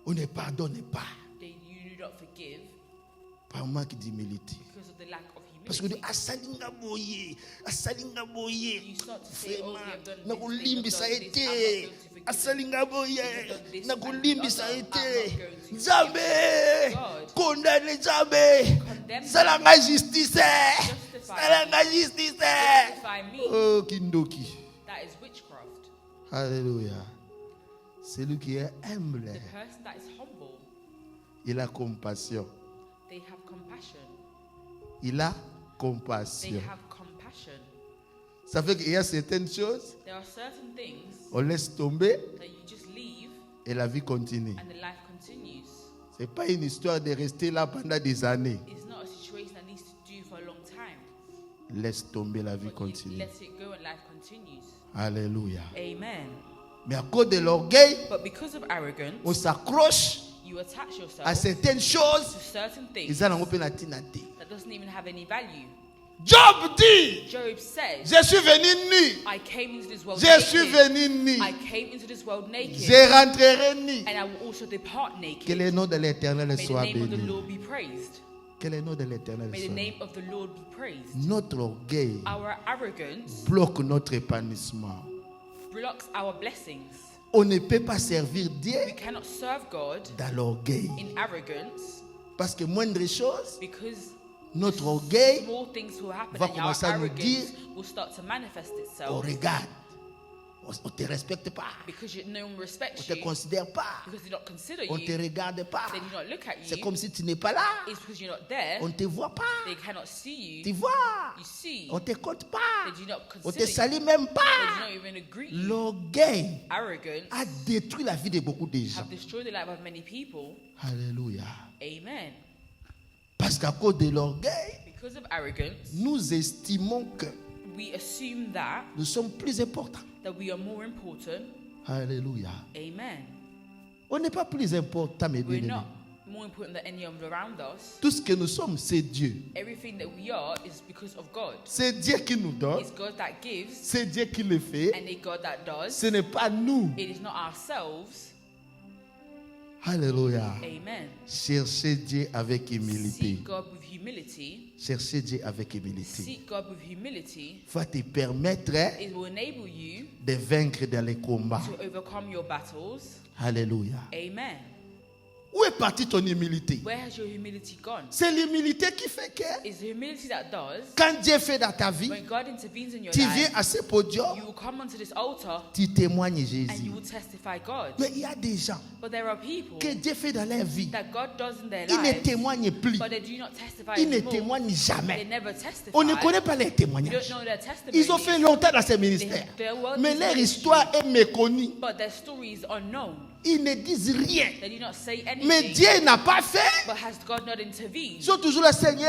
E: On ne pardonne pas
C: You do not forgive
E: par manque d'humilité.
C: because of the lack of
E: Parce que
C: humility.
E: asalinga boye,
C: You start to say, oh, they have done this,
E: nakulimbisa
C: they have done this,
E: ete,
C: I'm not going to forgive them.
E: asalinga boye, nakulimbisa
C: I'm
E: ete,
C: not going to forgive
E: Nzambe,
C: God.
E: condamne Nzambe,
C: Condemn
E: salanga justice,
C: Justify
E: salanga justice.
C: Justify me.
E: Oh kindoki,
C: That is witchcraft.
E: alléluia. Celui qui est humble,
C: The person that is humble,
E: il a compassion.
C: they have compassion.
E: Il a
C: They
E: compassion.
C: have compassion.
E: Ça fait qu'il y a certaines choses,
C: There are certain things
E: on laisse tomber
C: that you just leave
E: et la vie continue.
C: and the life continues.
E: C'est pas une histoire de rester là pendant des années.
C: It's not a situation that needs to do for a long time.
E: Laisse tomber, la vie
C: But you
E: continue.
C: let it go and life continues.
E: Alléluia.
C: Amen.
E: Mais à cause de l'orgueil,
C: But because of arrogance,
E: on s'accroche
C: you attach yourself
E: à certaines
C: to
E: choses.
C: certain
E: Et
C: things
E: ça, on peut la tinate.
C: that doesn't even have any value.
E: Job dit,
C: Job says,
E: je suis venu nu.
C: I came into this world
E: Je suis
C: naked.
E: venu nu.
C: I came into this world naked.
E: Je rentrerai nu.
C: And I will also depart
E: Que
C: naked.
E: le nom de l'Éternel
C: May the
E: soit
C: name of the
E: béni.
C: Lord be praised.
E: Que le nom de l'Éternel
C: May the
E: soit béni.
C: name of the Lord be praised.
E: Notre orgueil
C: Our arrogance
E: bloque notre épanouissement.
C: blocks our blessings.
E: On ne peut pas servir Dieu
C: We cannot serve God
E: dans l'orgueil.
C: in arrogance
E: Parce que moindre chose,
C: because
E: notre orgueil,
C: small things will happen
E: va
C: and our
E: commencer à nous
C: arrogance
E: dire,
C: will start to manifest
E: on
C: itself.
E: regarde. On ne te respecte pas.
C: Because no one
E: On
C: respects
E: ne te
C: you.
E: considère pas.
C: Because they don't consider
E: On ne te
C: you.
E: regarde pas.
C: They do not look at
E: C'est
C: you.
E: comme si tu n'es pas là.
C: It's because you're not there.
E: On ne te voit pas.
C: They cannot see
E: Tu
C: you.
E: vois.
C: You see.
E: On ne te compte pas.
C: They do not
E: On ne te
C: consider you.
E: salue même
C: They do
E: pas.
C: not even agree you.
E: L'orgueil
C: Arrogance
E: a détruit la vie de beaucoup de gens.
C: have destroyed the life of many people.
E: Alléluia.
C: Amen.
E: Parce qu'à cause de l'orgueil,
C: Because of arrogance,
E: nous estimons que
C: we assume that
E: nous sommes plus importants.
C: we are more important.
E: Alléluia.
C: Amen.
E: On n'est pas plus important, mes
C: We're
E: bien-aimés.
C: not more important than any of around us.
E: Tout ce que nous sommes, c'est Dieu.
C: Everything that we are is because of God.
E: C'est Dieu qui nous donne.
C: It's God that gives,
E: C'est Dieu qui le fait.
C: and it's God that does.
E: Ce n'est pas nous.
C: It is not ourselves.
E: Alléluia.
C: Amen.
E: Cherchez Dieu avec humilité.
C: Seek God with humility.
E: Cherchez Dieu avec humilité.
C: Seek God with humility.
E: Va te permettre
C: It will enable you
E: de vaincre dans les combats.
C: to overcome your battles.
E: Alléluia.
C: Amen.
E: Où est partie ton humilité?
C: Where has your humility gone?
E: C'est l'humilité qui fait que
C: It's the humility that does.
E: quand Dieu fait dans ta vie,
C: When God intervenes in your
E: tu viens
C: life,
E: à ce podium,
C: you will come onto this altar
E: tu témoignes
C: and
E: Jésus.
C: you will testify God.
E: Mais il y a des gens
C: But there are people
E: que Dieu fait dans leur vie,
C: that God does in their
E: ils ne
C: lives,
E: témoignent plus.
C: but they do not testify
E: Ils ne
C: anymore.
E: témoignent
C: They
E: jamais.
C: never testify.
E: On ne connaît pas les
C: You
E: témoignages.
C: don't know their testimony.
E: Ils ont fait longtemps dans ce ministère. Mais leur histoire est méconnue.
C: But their story is unknown.
E: Ils ne disent rien.
C: They do not say
E: Mais
C: anything.
E: Dieu n'a pas fait.
C: But has God not intervened?
E: Ils sont toujours le Seigneur.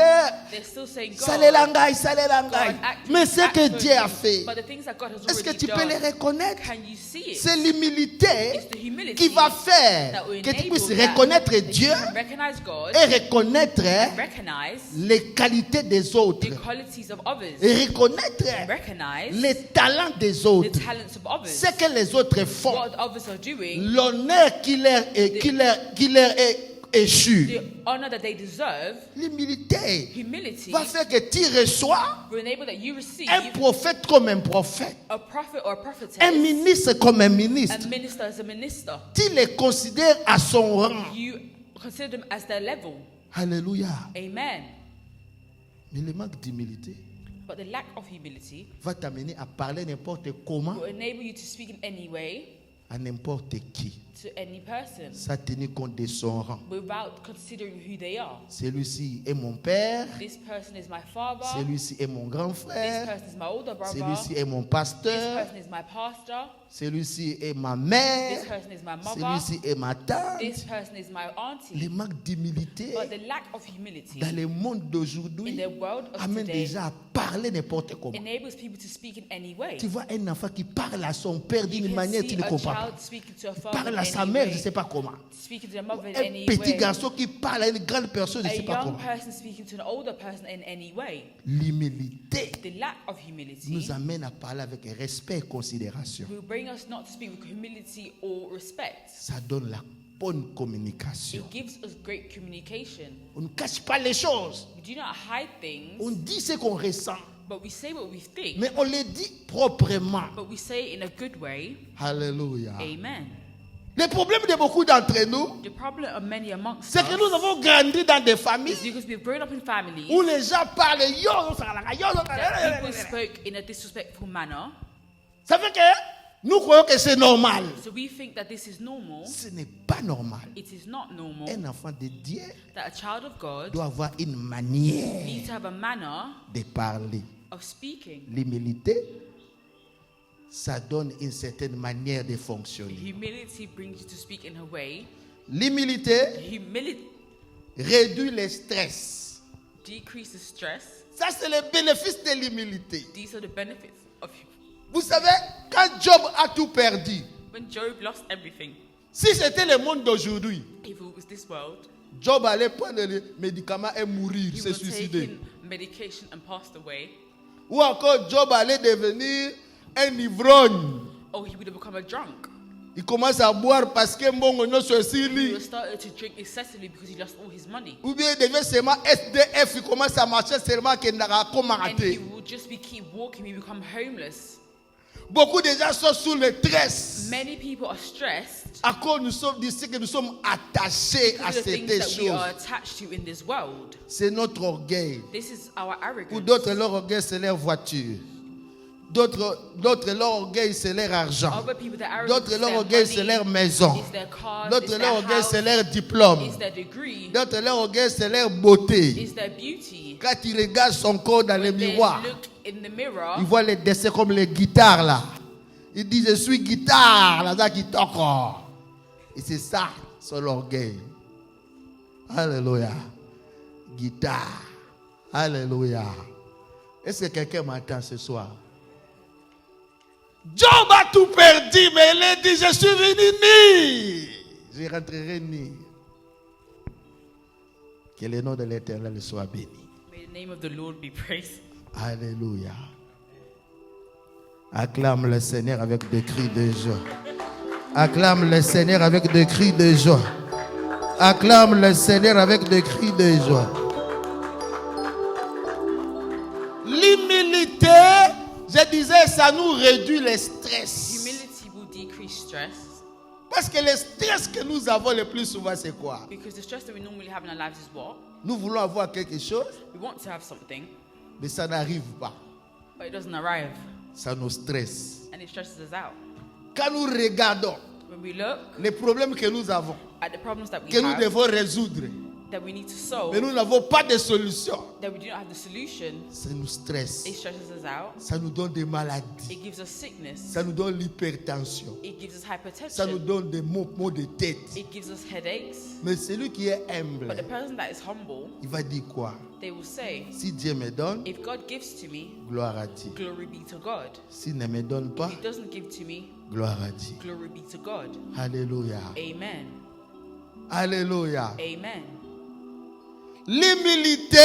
C: They're still saying
E: Ça
C: God.
E: les langaille, ça les
C: God
E: langaille.
C: act-
E: Mais ce
C: act
E: que
C: for
E: Dieu a
C: you.
E: fait,
C: But the things that God has
E: est-ce que
C: already
E: tu peux les
C: done,
E: reconnaître?
C: can you see it?
E: C'est l'humilité
C: It's the humility
E: qui va faire
C: that will
E: que tu
C: enable
E: puisses
C: that
E: reconnaître
C: you
E: Dieu
C: can recognize God
E: et reconnaître
C: and recognize
E: les qualités des autres.
C: the qualities of others.
E: Et reconnaître
C: Recognize
E: les talents des
C: the
E: autres.
C: talents of others.
E: Ce que les autres font.
C: What others are doing,
E: L'honneur qui leur est échu.
C: the honor that they deserve,
E: L'humilité
C: humility,
E: va faire que tu reçois
C: will enable that you receive
E: un prophète comme un prophète,
C: a prophet or a prophetess,
E: un ministre comme un ministre.
C: a minister as a minister.
E: Tu les considères à son rang.
C: You consider them as their level.
E: Alléluia.
C: Amen.
E: Mais le manque d'humilité
C: But the lack of humility
E: va t'amener à parler n'importe comment
C: will enable you to speak in any way
E: à n'importe qui,
C: to any person
E: sans tenir compte de son rang.
C: without considering who they are.
E: Celui-ci est mon père,
C: This person is my father.
E: celui-ci est mon grand
C: This
E: frère,
C: person is my older brother.
E: celui-ci est mon
C: This
E: pasteur,
C: person is my pastor.
E: celui-ci est ma mère,
C: This person is my mother.
E: celui-ci est ma tante.
C: This person is my auntie.
E: Le manque d'humilité
C: But the lack of humility
E: dans le monde
C: in
E: d'aujourd'hui
C: the world of
E: amène
C: today
E: déjà à parler n'importe comment.
C: enables people to speak in any way.
E: Tu vois un enfant qui parle à son père
C: You
E: d'une
C: can
E: manière
C: see
E: tu ne
C: a
E: comprends pas.
C: child speaking to a
E: Il
C: father
E: parle
C: in
E: à sa
C: any
E: mère, je ne
C: way,
E: sais pas comment.
C: speaking to their mother in
E: Un
C: any
E: petit
C: way,
E: garçon qui parle à une grande personne, je ne
C: a
E: sais pas
C: young
E: comment.
C: person speaking to an older person in any way.
E: L'humilité
C: The lack of humility
E: nous amène à parler avec respect et considération.
C: will bring us not to speak with humility or respect.
E: Ça donne la bonne communication.
C: It gives us great communication.
E: On ne cache pas les choses.
C: We do not hide things,
E: On dit ce qu'on ressent,
C: but we say what we think,
E: mais on le dit proprement.
C: but we say it in a good way.
E: Alléluia.
C: Amen.
E: Le problème de beaucoup d'entre nous,
C: The problem of many amongst
E: c'est que nous
C: us
E: avons grandi dans des
C: is
E: familles
C: because we've grown up in families
E: où les gens parlent
C: that people spoke in a disrespectful manner.
E: Ça fait que nous croyons que c'est normal.
C: So we think that this is normal.
E: Ce n'est pas normal.
C: It is not normal
E: Un enfant de Dieu
C: that a child of God
E: doit avoir une manière
C: needs to have a manner
E: de parler.
C: of speaking.
E: L'humilité, ça donne une certaine manière de fonctionner.
C: Humility brings you to speak in a way.
E: L'humilité
C: Humility
E: réduit le stress.
C: decreases stress.
E: Ça, c'est le bénéfice de l'humilité.
C: These are the benefits of
E: Vous savez, quand Job a tout perdu,
C: when Job lost everything.
E: si c'était le monde d'aujourd'hui,
C: If it was this world,
E: Job allait prendre les médicaments et mourir,
C: he
E: se
C: would take
E: suicider.
C: in medication and passed away.
E: Ou encore, Job allait devenir un ivrogne.
C: Or he would have become a drunk.
E: Il commence à boire parce que mbongo nyonso
C: He
E: esili.
C: would have started to drink excessively because he lost all his money.
E: Ou bien il devient seulement SDF, il commence à marcher seulement qu'il n'a comme
C: And he
E: raté.
C: will just keep walking, he become homeless.
E: Beaucoup de gens sont sous le stress.
C: Many people are stressed
E: À cause nous sommes d'ici que nous sommes attachés à
C: because of the things
E: certaines
C: that we are
E: choses.
C: attached to in this world.
E: C'est notre orgueil.
C: This is our
E: Pour
C: arrogance.
E: d'autres, leur orgueil, c'est leur voiture. D'autres, leur orgueil, c'est leur argent.
C: Other people, their arrogance
E: D'autres,
C: is
E: leur
C: their
E: orgueil, c'est
C: money,
E: leur maison.
C: is their cars,
E: D'autres,
C: is
E: leur
C: their
E: orgueil,
C: house,
E: c'est leur diplôme.
C: is their degree,
E: D'autres, leur orgueil, c'est leur beauté.
C: is their beauty.
E: Quand ils regardent son corps dans le
C: When they
E: miroir,
C: look in the mirror,
E: ils voient les dessins comme les guitares là. Ils disent, je suis guitare, là, ça qui toque. Et c'est ça, son orgueil. Alléluia. Guitare. Alléluia. Est-ce que quelqu'un m'entend ce soir? Job a tout perdu, mais il a dit, je suis venu nu. Je rentrerai nu. Que le nom de l'Éternel soit béni.
C: may the name of the Lord be praised.
E: Alléluia. Acclame le Seigneur avec des cris de joie. Acclame le Seigneur avec des cris de joie. Acclame le Seigneur avec des cris de joie. L'humilité, je disais, ça nous réduit le stress.
C: Humility will decrease stress
E: Parce que le stress que nous avons le plus souvent, c'est quoi?
C: because the stress that we normally have in our lives is what?
E: Nous voulons avoir quelque chose,
C: We want to have something,
E: mais ça n'arrive pas.
C: but it doesn't arrive
E: Ça nous stresse.
C: and it stresses us out.
E: Quand nous regardons
C: When we look
E: les problèmes que nous avons,
C: at the problems that we
E: que nous
C: have,
E: devons résoudre,
C: that we need to solve,
E: mais nous n'avons pas de solution,
C: that we do not have the solution,
E: ça nous stresse.
C: it stresses us out.
E: Ça nous donne des maladies.
C: It gives us sickness.
E: Ça nous donne l'hypertension.
C: It gives us
E: Ça nous
C: hypertension.
E: donne des maux de tête.
C: It gives us headaches.
E: Mais celui qui est humble,
C: But the person that is humble,
E: il va dire quoi?
C: they will say,
E: Si Dieu me donne,
C: if God gives to me,
E: gloire à Dieu.
C: glory be to God.
E: S'il ne me donne pas,
C: If He doesn't give to me,
E: gloire à Dieu.
C: glory be to God.
E: Alléluia.
C: Amen.
E: Alléluia.
C: Amen.
E: L'humilité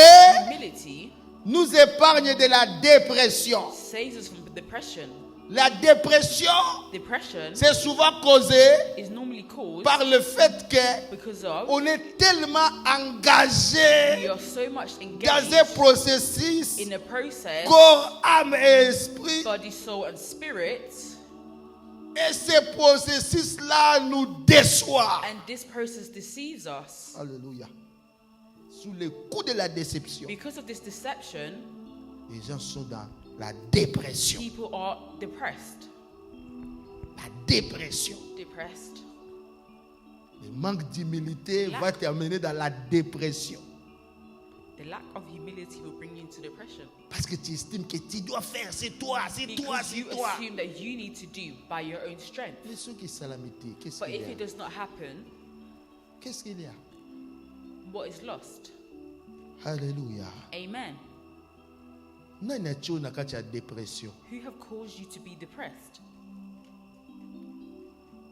C: Humility
E: nous épargne de la dépression.
C: saves us from depression.
E: La dépression,
C: Depression
E: c'est souvent causé
C: is normally caused
E: par le fait que
C: because of
E: on est tellement engagé
C: we are so much
E: dans un
C: engaged
E: processus
C: in a process,
E: corps, âme et esprit.
C: body, soul, and spirit,
E: Et ce processus-là nous déçoit.
C: and this process deceives us.
E: Alléluia. Sous le coup de la déception,
C: Because of this deception,
E: les gens sont dans la dépression.
C: people are depressed.
E: La dépression.
C: Depressed.
E: Le manque d'humilité va t'amener dans la dépression.
C: The lack of humility will bring you into depression.
E: Parce que tu estimes que tu dois faire, c'est toi, c'est toi,
C: Because you
E: c'est toi.
C: assume that you need to do by your own strength.
E: Mais ce qui est calamité, qu'est-ce
C: But
E: qu'il
C: if
E: y
C: it
E: a?
C: does not happen,
E: Qu'est-ce qu'il y a?
C: what is lost?
E: Alléluia.
C: Amen.
E: Nani achiona kati ya dépression?
C: Who have caused you to be depressed?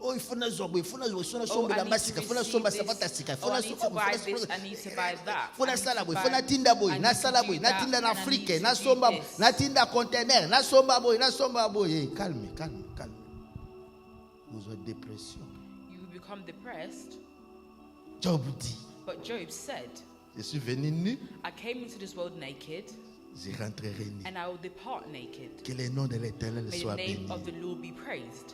E: Oh, il faut nazobo, il faut nazobo, il faut
C: Oh,
E: nazobo
C: I
E: la
C: need
E: masika,
C: to
E: il faut nazobo
C: receive
E: sapata
C: this.
E: sika, il faut
C: Oh, I need to
E: nazobo,
C: buy this, I need to buy that.
E: faut
C: I need
E: nasala
C: to
E: boy,
C: buy-
E: faut natinda boy,
C: I need
E: nasala
C: to
E: boy,
C: do that,
E: natinda na
C: and I need
E: Afrique,
C: to
E: nasomba,
C: do this.
E: natinda conteneur, nasomba boy, nasomba boy. Eh, calme, calme, calme. Vous êtes dépression.
C: You will become depressed.
E: Job dit,
C: But Job said,
E: je suis venu nu,
C: I came into this world naked,
E: je rentrerai nu.
C: and I will depart naked.
E: Que le nom de l'Éternel
C: May the
E: soit
C: name
E: béni.
C: of the Lord be praised.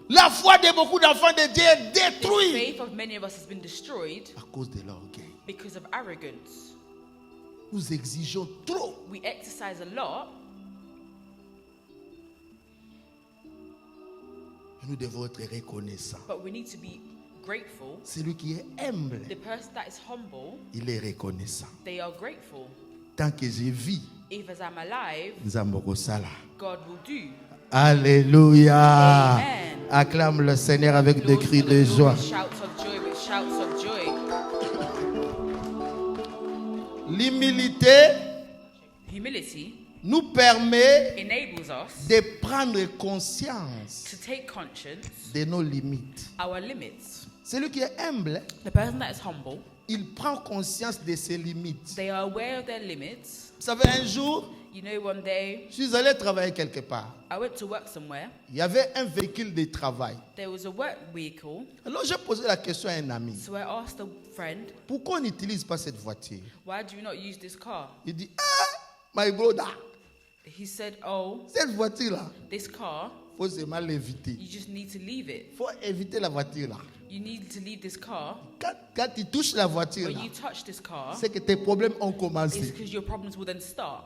E: La foi de beaucoup d'enfants de Dieu est
C: The
E: détruite
C: faith of many of us has been destroyed
E: à cause de l'orgueil.
C: because of arrogance.
E: Nous exigeons trop.
C: We exercise a lot,
E: Nous devons être reconnaissants.
C: but we need to be grateful.
E: Celui qui est humble,
C: The person that is humble,
E: il est reconnaissant.
C: they are grateful.
E: Tant que je vis,
C: If as I'm alive,
E: Nzambe kosala.
C: God will do.
E: Alléluia.
C: Amen.
E: Acclame le Seigneur avec des
C: Lord,
E: cris
C: for
E: de
C: the Lord
E: joie.
C: with shouts of joy, with shouts of joy.
E: L'humilité
C: Humility
E: nous permet
C: enables us
E: de prendre conscience
C: to take conscience
E: de nos limites.
C: our limits.
E: Celui qui est humble,
C: The person that is humble,
E: il prend conscience de ses limites.
C: they are aware of their limits.
E: Vous savez, un jour,
C: You know, one day
E: je suis allé travailler quelque part.
C: I went to work somewhere.
E: Il y avait un véhicule de travail.
C: There was a work vehicle.
E: Alors j'ai posé la question à un ami.
C: So I asked a friend,
E: Pourquoi on n'utilise pas cette voiture?
C: why do you not use this car?
E: Il dit, ah, my brother,
C: He said, oh,
E: cette voiture-là,
C: this car,
E: il faut seulement l'éviter.
C: you just need to leave it.
E: Il faut éviter la voiture-là.
C: You need to leave this car.
E: Quand tu touches la voiture-là,
C: When you touch this car,
E: c'est que tes problèmes ont
C: it's
E: commencé.
C: because your problems will then start.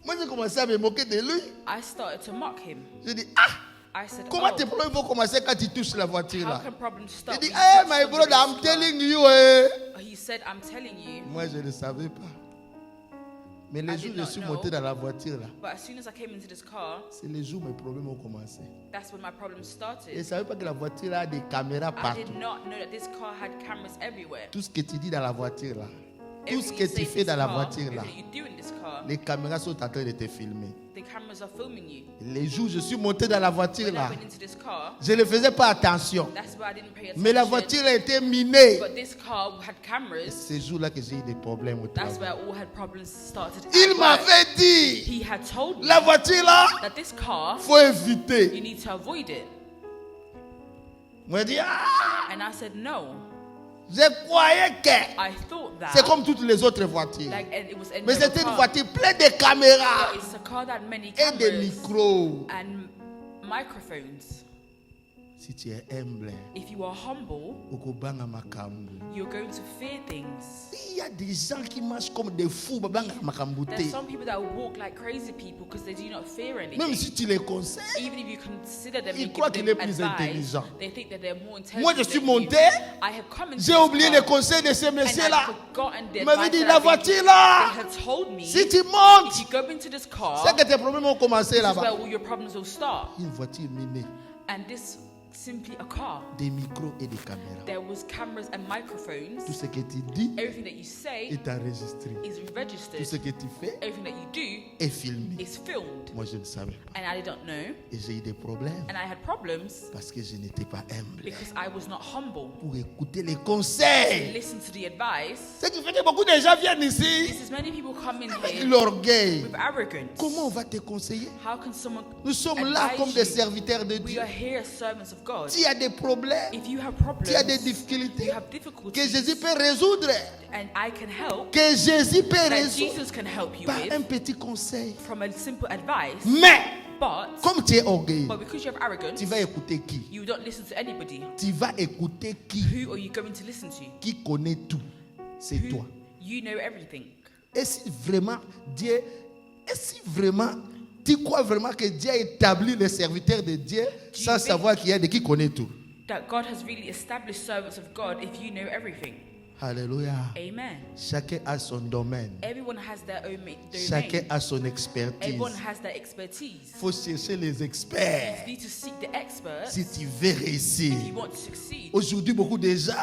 E: Moi, j'ai commencé à me moquer de lui.
C: I started to mock him.
E: Je dis, ah,
C: I said,
E: comment
C: oh,
E: tes problèmes vont commencer quand tu touches la voiture
C: how
E: là?
C: can problems stop?
E: Il dit,
C: when you
E: hey,
C: touch
E: my brother, I'm
C: somebody's car?"
E: telling you. Eh.
C: He said, I'm telling you.
E: Moi, je ne savais pas. Mais les
C: I
E: jours
C: did
E: où je
C: not
E: suis
C: know.
E: monté dans la voiture là,
C: But as soon as I came into this car,
E: c'est les jours où mes problèmes ont commencé.
C: that's when my problems
E: Je
C: started.
E: ne savais pas que la voiture a des caméras
C: I
E: partout.
C: did not know that this car had cameras everywhere.
E: Tout ce que tu dis dans la voiture là, tout ce
C: Everything
E: que
C: you
E: tu
C: say in
E: fais
C: this
E: dans la
C: car,
E: voiture là,
C: everything you do in this car,
E: les caméras sont en train de te filmer.
C: the cameras are filming you.
E: Les jours où je suis monté dans la voiture
C: When I
E: là,
C: went into this car,
E: je ne faisais pas attention.
C: that's why I didn't pay attention.
E: Mais la voiture a été minée.
C: But this car had cameras.
E: C'est ce jour-là que j'ai eu des problèmes au
C: That's
E: travail.
C: where all had problems started.
E: Il
C: at work.
E: m'avait dit,
C: He had told me
E: la voiture là,
C: that this car,
E: faut éviter.
C: you need to avoid it.
E: Moi, je dis, ah,
C: And I said no.
E: je croyais que
C: I thought that
E: c'est comme toutes les autres voitures.
C: like and it was any
E: Mais
C: other
E: c'était une
C: car.
E: voiture pleine de caméras
C: But it's a car that had many
E: et des
C: cameras
E: micros.
C: and microphones.
E: Si tu es humble,
C: If you are humble,
E: okobanga makambo.
C: you're going to fear things.
E: Il y a des gens qui marchent comme des fous, babanga makambo te.
C: There's some people that walk like crazy people because they do not fear
E: Même
C: anything.
E: si tu les conseilles,
C: Even if you consider them
E: Ils
C: and
E: croient
C: give
E: qu'il est
C: them
E: plus
C: advice,
E: intelligent.
C: they think that they're more intelligent.
E: moi je suis
C: than
E: monté,
C: you. I have come into
E: j'ai
C: this
E: oublié
C: car
E: les conseils de ce
C: and
E: monsieur-là.
C: I've forgotten the
E: Il m'avait
C: advice
E: dit,
C: that
E: la
C: I've been
E: voiture
C: given.
E: là,
C: They had told me,
E: si tu montes,
C: if you go into this car,
E: c'est que tes problèmes ont commencé
C: this is
E: là-bas.
C: where all your problems will start.
E: Une voiture minée,
C: And this simply a car.
E: des micros et des caméras.
C: There was cameras and microphones.
E: Tout ce que tu dis
C: Everything that you say
E: est enregistré.
C: is
E: Tout
C: registered.
E: ce que tu fais
C: Everything that you do
E: est filmé.
C: is filmed.
E: Moi, je ne savais pas.
C: And I didn't know.
E: Et j'ai eu des problèmes
C: And I had problems
E: parce que je n'étais pas humble
C: because I was not humble.
E: pour écouter les conseils.
C: Listen to the advice.
E: Ce qui fait que beaucoup de gens viennent ici
C: This is many people come in
E: avec
C: here
E: l'orgueil.
C: with arrogance.
E: Comment on va te conseiller?
C: How can someone
E: Nous sommes là
C: advise
E: comme
C: you?
E: des serviteurs de
C: We
E: Dieu.
C: are here as servants of God.
E: S'il y a des problèmes,
C: If you have problems,
E: s'il y a des difficultés,
C: you have
E: que
C: difficulties,
E: Jésus peut résoudre.
C: and I can help,
E: Que Jésus peut
C: that
E: résoudre
C: Jesus can help you
E: par un
C: with
E: petit conseil.
C: from a simple advice.
E: Mais,
C: But,
E: comme tu es orgueilleux,
C: because you have arrogance,
E: tu vas écouter qui?
C: you don't listen to anybody.
E: Tu vas écouter qui?
C: Who are you going to listen to?
E: Qui connaît tout? C'est
C: Who,
E: toi.
C: you know everything.
E: Et si vraiment Dieu, et si vraiment tu crois vraiment que Dieu a établi les serviteurs de Dieu sans
C: think-
E: savoir qu'il y a de qui connaît tout?
C: That God has really established servants of God if you know everything.
E: Alléluia.
C: Amen.
E: Chacun a son domaine.
C: Everyone has their own
E: Chacun
C: domain.
E: a son expertise.
C: Everyone has their expertise.
E: Il faut chercher les experts
C: You need to seek the experts
E: si tu veux réussir.
C: if you want to succeed.
E: Aujourd'hui, beaucoup de gens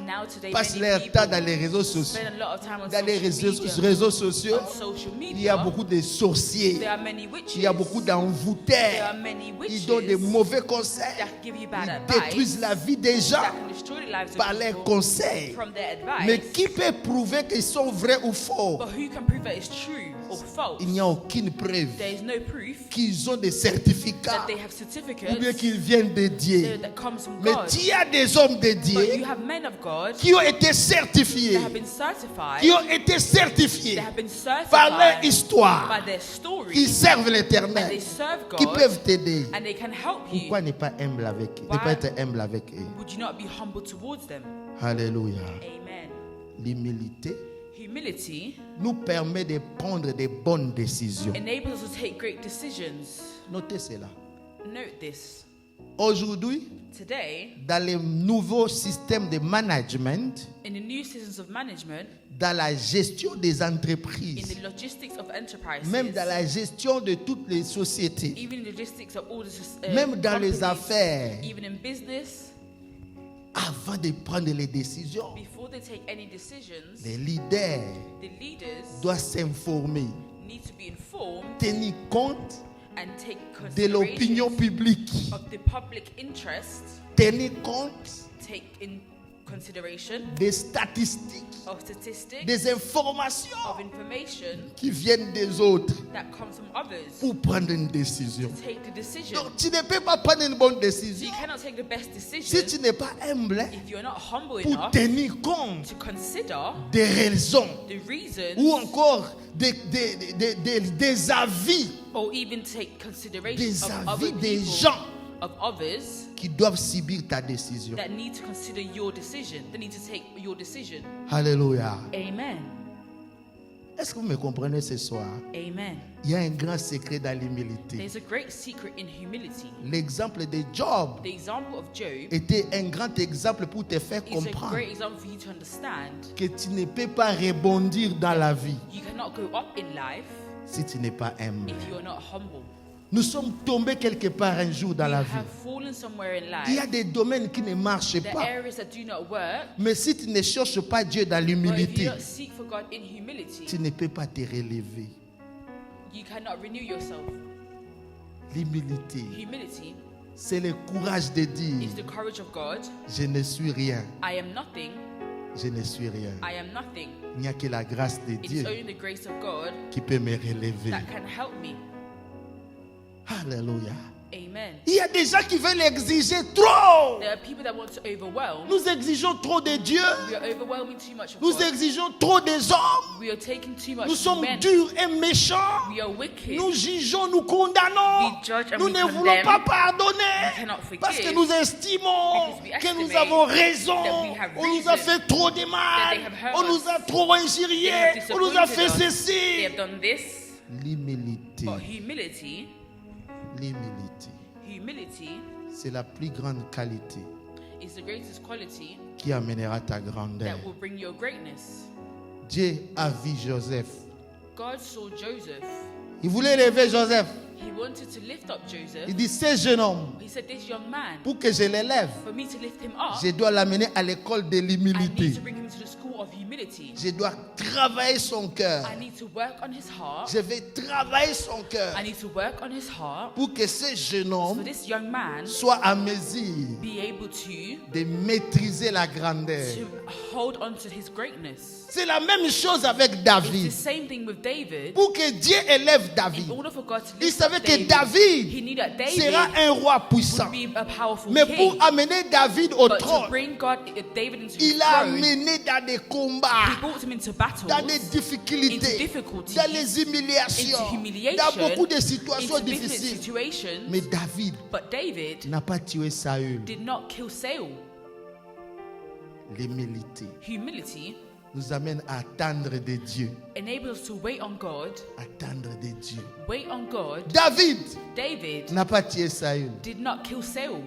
C: Now today,
E: passent
C: many
E: leur
C: people
E: temps dans les réseaux sociaux.
C: spend a lot of time on
E: Dans les
C: social media.
E: réseaux sociaux,
C: On social
E: il y a
C: media,
E: beaucoup de sorciers.
C: there are many witches.
E: Il y a beaucoup
C: There
E: d'envoûteurs.
C: are many
E: Ils donnent des
C: witches
E: mauvais conseils.
C: that give you bad
E: Ils
C: advice,
E: détruisent la vie des gens
C: that can destroy the lives
E: par
C: of
E: leurs
C: people
E: conseils.
C: from their
E: Mais
C: advice.
E: qui peut prouver qu'ils sont vrais ou faux?
C: But who can prove that it's true or false?
E: Il n'y a aucune preuve
C: There is no proof
E: qu'ils ont des certificats
C: that they have
E: ou bien
C: certificates
E: qu'ils viennent de Dieu.
C: that comes from
E: Mais
C: God.
E: il y a des hommes de
C: But
E: Dieu
C: you have men of God
E: qui ont été certifiés,
C: that have been certified,
E: qui ont été certifiés
C: that have been
E: par leur
C: certified by
E: histoire,
C: their
E: qui
C: story,
E: servent
C: and they
E: l'Éternel,
C: serve
E: qui
C: God,
E: peuvent t'aider.
C: and they can help
E: Pourquoi
C: you.
E: ne pas humble avec eux? Ne
C: Why?
E: pas être humble avec eux.
C: Would you not be humble towards them?
E: Alléluia.
C: Amen.
E: L'humilité
C: Humility
E: nous permet de prendre des bonnes décisions.
C: enables us to take great decisions.
E: Notez cela.
C: Note this.
E: Aujourd'hui,
C: Today,
E: dans les nouveaux systèmes de management,
C: in the new systems of management,
E: dans la gestion des
C: in
E: entreprises,
C: the logistics of enterprises,
E: même dans la gestion de toutes les sociétés,
C: even in the logistics of all the
E: même dans les
C: companies,
E: affaires,
C: even in business,
E: avant de prendre les décisions,
C: before they take any decisions,
E: les leaders
C: the leaders
E: doivent s'informer,
C: need to be informed
E: tenir compte
C: and take
E: de l'opinion
C: consideration
E: publique,
C: of the public interest,
E: tenir compte
C: take in consideration
E: des statistiques,
C: of statistics,
E: des informations
C: of information
E: qui viennent des autres
C: that comes from others
E: pour prendre une décision.
C: to take the decision.
E: Donc, tu ne peux pas prendre une bonne
C: So
E: décision
C: you cannot take the best
E: si
C: decision
E: tu n'es pas humble
C: if you're not humble
E: pour
C: enough
E: tenir compte
C: to consider
E: des raisons
C: the reasons
E: ou encore des avis,
C: or even take consideration
E: des
C: of
E: avis
C: other
E: des
C: people,
E: gens
C: of others
E: qui doivent subir ta décision.
C: that need to consider your decision. They need to take your decision.
E: Alléluia.
C: Amen.
E: Est-ce que vous me comprenez ce soir?
C: Amen.
E: Il y a un grand secret dans l'humilité.
C: There's a great secret in humility.
E: L'exemple de Job
C: The example of Job
E: était un grand exemple pour te faire
C: is a
E: comprendre
C: great example for you to understand.
E: que tu ne peux pas rebondir dans la vie
C: You cannot go up in life
E: si tu n'es pas humble.
C: if you are not humble.
E: Nous sommes tombés quelque part un jour dans
C: You
E: la vie.
C: have fallen somewhere in
E: Il y a
C: life.
E: des domaines qui ne marchent
C: The
E: pas.
C: areas that do not work.
E: Mais si tu ne cherches pas Dieu dans
C: But if you
E: l'humilité,
C: don't seek for God in humility,
E: tu ne peux pas te relever.
C: you cannot renew yourself.
E: L'humilité,
C: Humility
E: c'est le courage de
C: is
E: dire
C: the courage of God.
E: je ne suis rien,
C: I am nothing.
E: je ne suis rien.
C: I am nothing.
E: Il n'y a que la grâce de
C: It is
E: Dieu
C: only the grace of God
E: qui peut me relever.
C: that can help me.
E: Alléluia.
C: Amen.
E: Il y a des gens qui veulent exiger trop.
C: There are people that want to overwhelm.
E: Nous exigeons trop de Dieu.
C: We are overwhelming too much of
E: Nous
C: God.
E: exigeons trop des hommes.
C: We are taking too much
E: Nous
C: from
E: sommes
C: men.
E: durs et méchants.
C: We are wicked.
E: Nous jugeons, nous condamnons.
C: We judge and
E: Nous
C: we
E: ne voulons
C: condemn.
E: pas pardonner.
C: We cannot forgive.
E: Parce que nous estimons
C: Because we
E: que nous
C: estimate
E: avons raison.
C: that we have
E: On nous a
C: reason.
E: fait trop de
C: That
E: mal.
C: they have hurt
E: On nous
C: us.
E: a trop injurié.
C: They have
E: On nous a fait
C: disappointed us. They
E: ceci.
C: have done this.
E: L'humilité.
C: But humility,
E: C'est la plus grande qualité
C: is the greatest quality
E: qui amènera ta grandeur.
C: that will bring your greatness.
E: Dieu a vu Joseph.
C: God saw Joseph.
E: Il voulait élever Joseph.
C: He wanted to lift up Joseph.
E: Il dit, ce jeune homme,
C: He said, this young man,
E: pour que je l'élève,
C: for me to lift him up,
E: je dois l'amener à l'école de
C: I need
E: l'humilité.
C: to bring him to the school of humility.
E: Je dois travailler son cœur.
C: I need to work on his heart.
E: Je vais travailler son cœur
C: I need to work on his heart
E: pour que ce jeune
C: for
E: homme
C: this young man
E: soit à mesure
C: be able to
E: de maîtriser la grandeur.
C: hold on to his greatness.
E: C'est la même chose avec
C: It's the
E: David.
C: same thing with David.
E: Pour que Dieu élève
C: In
E: David,
C: order for God to
E: il
C: lift up
E: savait que
C: he
E: David
C: knew that David
E: sera un roi puissant.
C: would be a powerful
E: Mais
C: king.
E: pour amener David au
C: But to
E: trône,
C: bring David into his
E: il l'a
C: throne,
E: amené dans des
C: he
E: combats,
C: brought him into battles,
E: dans des
C: into
E: difficultés,
C: difficulties,
E: dans les humiliations,
C: into humiliation,
E: dans beaucoup de situations
C: into difficult
E: difficiles.
C: situations.
E: Mais David
C: But David
E: n'a pas tué Saül.
C: did not kill Saul.
E: L'humilité
C: Humility
E: nous amène à attendre de Dieu.
C: enables us to wait on God.
E: Attendre de Dieu.
C: Wait on God.
E: David
C: David
E: n'a pas tué Saül.
C: did not kill Saul.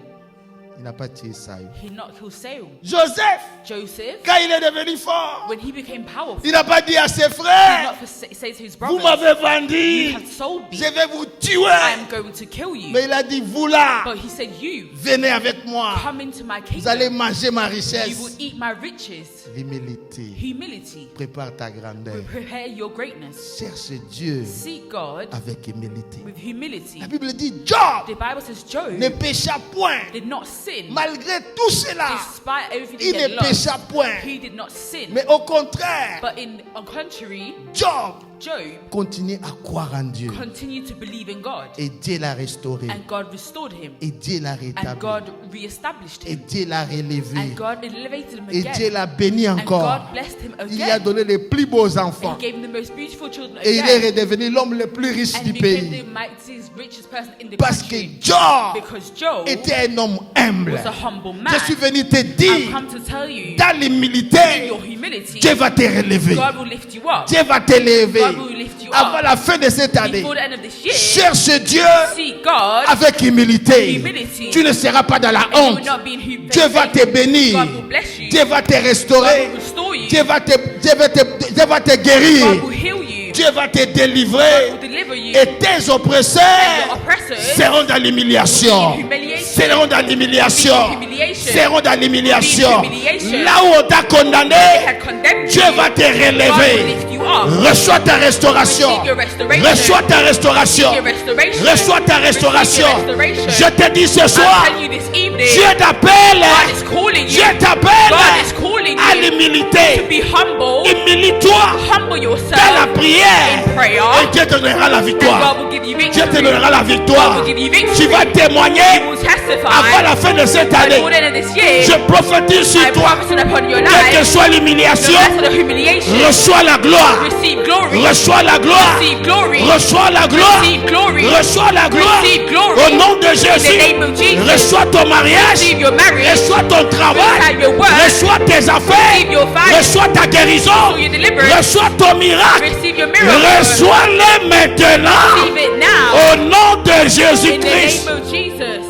E: Il n'a pas tué Saül.
C: He did not kill Saul.
E: Joseph,
C: Joseph,
E: quand il est devenu fort,
C: when he became powerful,
E: il n'a pas dit à ses
C: he did
E: frères,
C: not say to his
E: vous
C: brothers,
E: m'avez
C: you
E: vendu,
C: have sold me.
E: je vais vous
C: I
E: tuer.
C: am going to kill you.
E: Mais il a dit, vous là,
C: But he said, you
E: venez avec moi.
C: come into my
E: Vous allez
C: kingdom.
E: manger ma
C: You will
E: richesse.
C: eat my riches.
E: L'humilité
C: Humility
E: prépare ta grandeur.
C: will prepare your greatness.
E: Cherche Dieu
C: Seek God
E: avec humilité.
C: with humility.
E: La Bible dit, Job
C: The Bible says Job
E: ne pécha point.
C: did not sin.
E: Malgré tout cela,
C: Despite everything
E: il
C: he had
E: ne
C: lost,
E: pécha point.
C: he did not sin.
E: Mais au contraire,
C: But on contrary,
E: Job
C: Job
E: continue à croire en Dieu.
C: continued to believe in God.
E: Et Dieu l'a restauré.
C: And God restored him.
E: Et Dieu l'a
C: And
E: rétabli.
C: God reestablished
E: Et
C: him.
E: Dieu l'a relevé.
C: And God elevated him
E: Et Dieu
C: again.
E: l'a béni
C: And
E: encore.
C: God blessed him
E: Il lui a
C: again.
E: donné les plus beaux
C: And
E: enfants.
C: he gave him the most beautiful children
E: Et il est
C: again.
E: redevenu l'homme le plus riche
C: And
E: du
C: became the
E: pays.
C: mightiest, richest person in the
E: Parce que
C: country.
E: Job
C: Because Job
E: était un homme humble.
C: was a humble man.
E: Je suis venu te
C: I've
E: dire,
C: come to tell you,
E: dans
C: in
E: l'humilité,
C: your humility,
E: Dieu va te relever.
C: God will lift you up.
E: Dieu va t'élever.
C: God will lift you
E: Avant
C: up.
E: la fin de cette année,
C: Before the end of this year,
E: cherche Dieu
C: seek God
E: avec humilité.
C: Humility.
E: Tu ne seras pas dans la
C: and you will
E: honte.
C: not be in humility.
E: Dieu va te bénir.
C: God will bless you.
E: Dieu va te
C: God
E: restaurer.
C: will restore you.
E: Dieu va te
C: God
E: guérir.
C: will heal you.
E: Dieu va te
C: God will
E: délivrer.
C: deliver you.
E: Et tes oppresseurs
C: And your oppressors
E: seront dans l'humiliation. Seront dans l'humiliation. Seront dans l'humiliation. Là où on t'a condamné,
C: They had condemned
E: Dieu
C: you.
E: va te
C: God will
E: relever.
C: lift you up.
E: Reçois ta restauration.
C: Receive your restoration.
E: Reçois ta restauration.
C: Receive your restoration.
E: Reçois ta restauration.
C: Receive your restoration.
E: Je te dis ce
C: I'm
E: soir,
C: telling you this evening,
E: Dieu t'appelle.
C: God is calling you.
E: Dieu t'appelle
C: God is calling
E: à
C: you to
E: l'humilité.
C: be humble.
E: Humilie-toi
C: Humble
E: dans
C: yourself
E: la prière.
C: in prayer.
E: Et Dieu te donnera la
C: And
E: victoire.
C: God will give you
E: Dieu te
C: victory.
E: donnera la victoire.
C: God will give you victory.
E: Tu vas témoigner
C: You will testify.
E: avant la fin de cette année.
C: Before the end of this year,
E: Je prophétise sur
C: I
E: toi.
C: prophesy upon your
E: Quelle que
C: life,
E: soit
C: no
E: l'humiliation,
C: matter the humiliation,
E: reçois la gloire.
C: receive glory. glory.
F: Reçois la gloire.
C: Receive glory.
F: Reçois la gloire.
C: Receive glory.
F: Reçois la gloire.
C: Receive glory.
F: Au nom de
C: In the
F: Jésus.
C: name of Jesus.
F: Reçois ton mariage.
C: Receive your marriage.
F: Reçois ton travail.
C: Receive your work.
F: Reçois tes affaires.
C: Receive your finances.
F: Reçois ta guérison.
C: Receive your deliverance.
F: Reçois ton miracle.
C: Receive your miracle.
F: Reçois-le maintenant.
C: Receive it now.
F: Au nom de
C: In the
F: Jésus-Christ.
C: name of Jesus.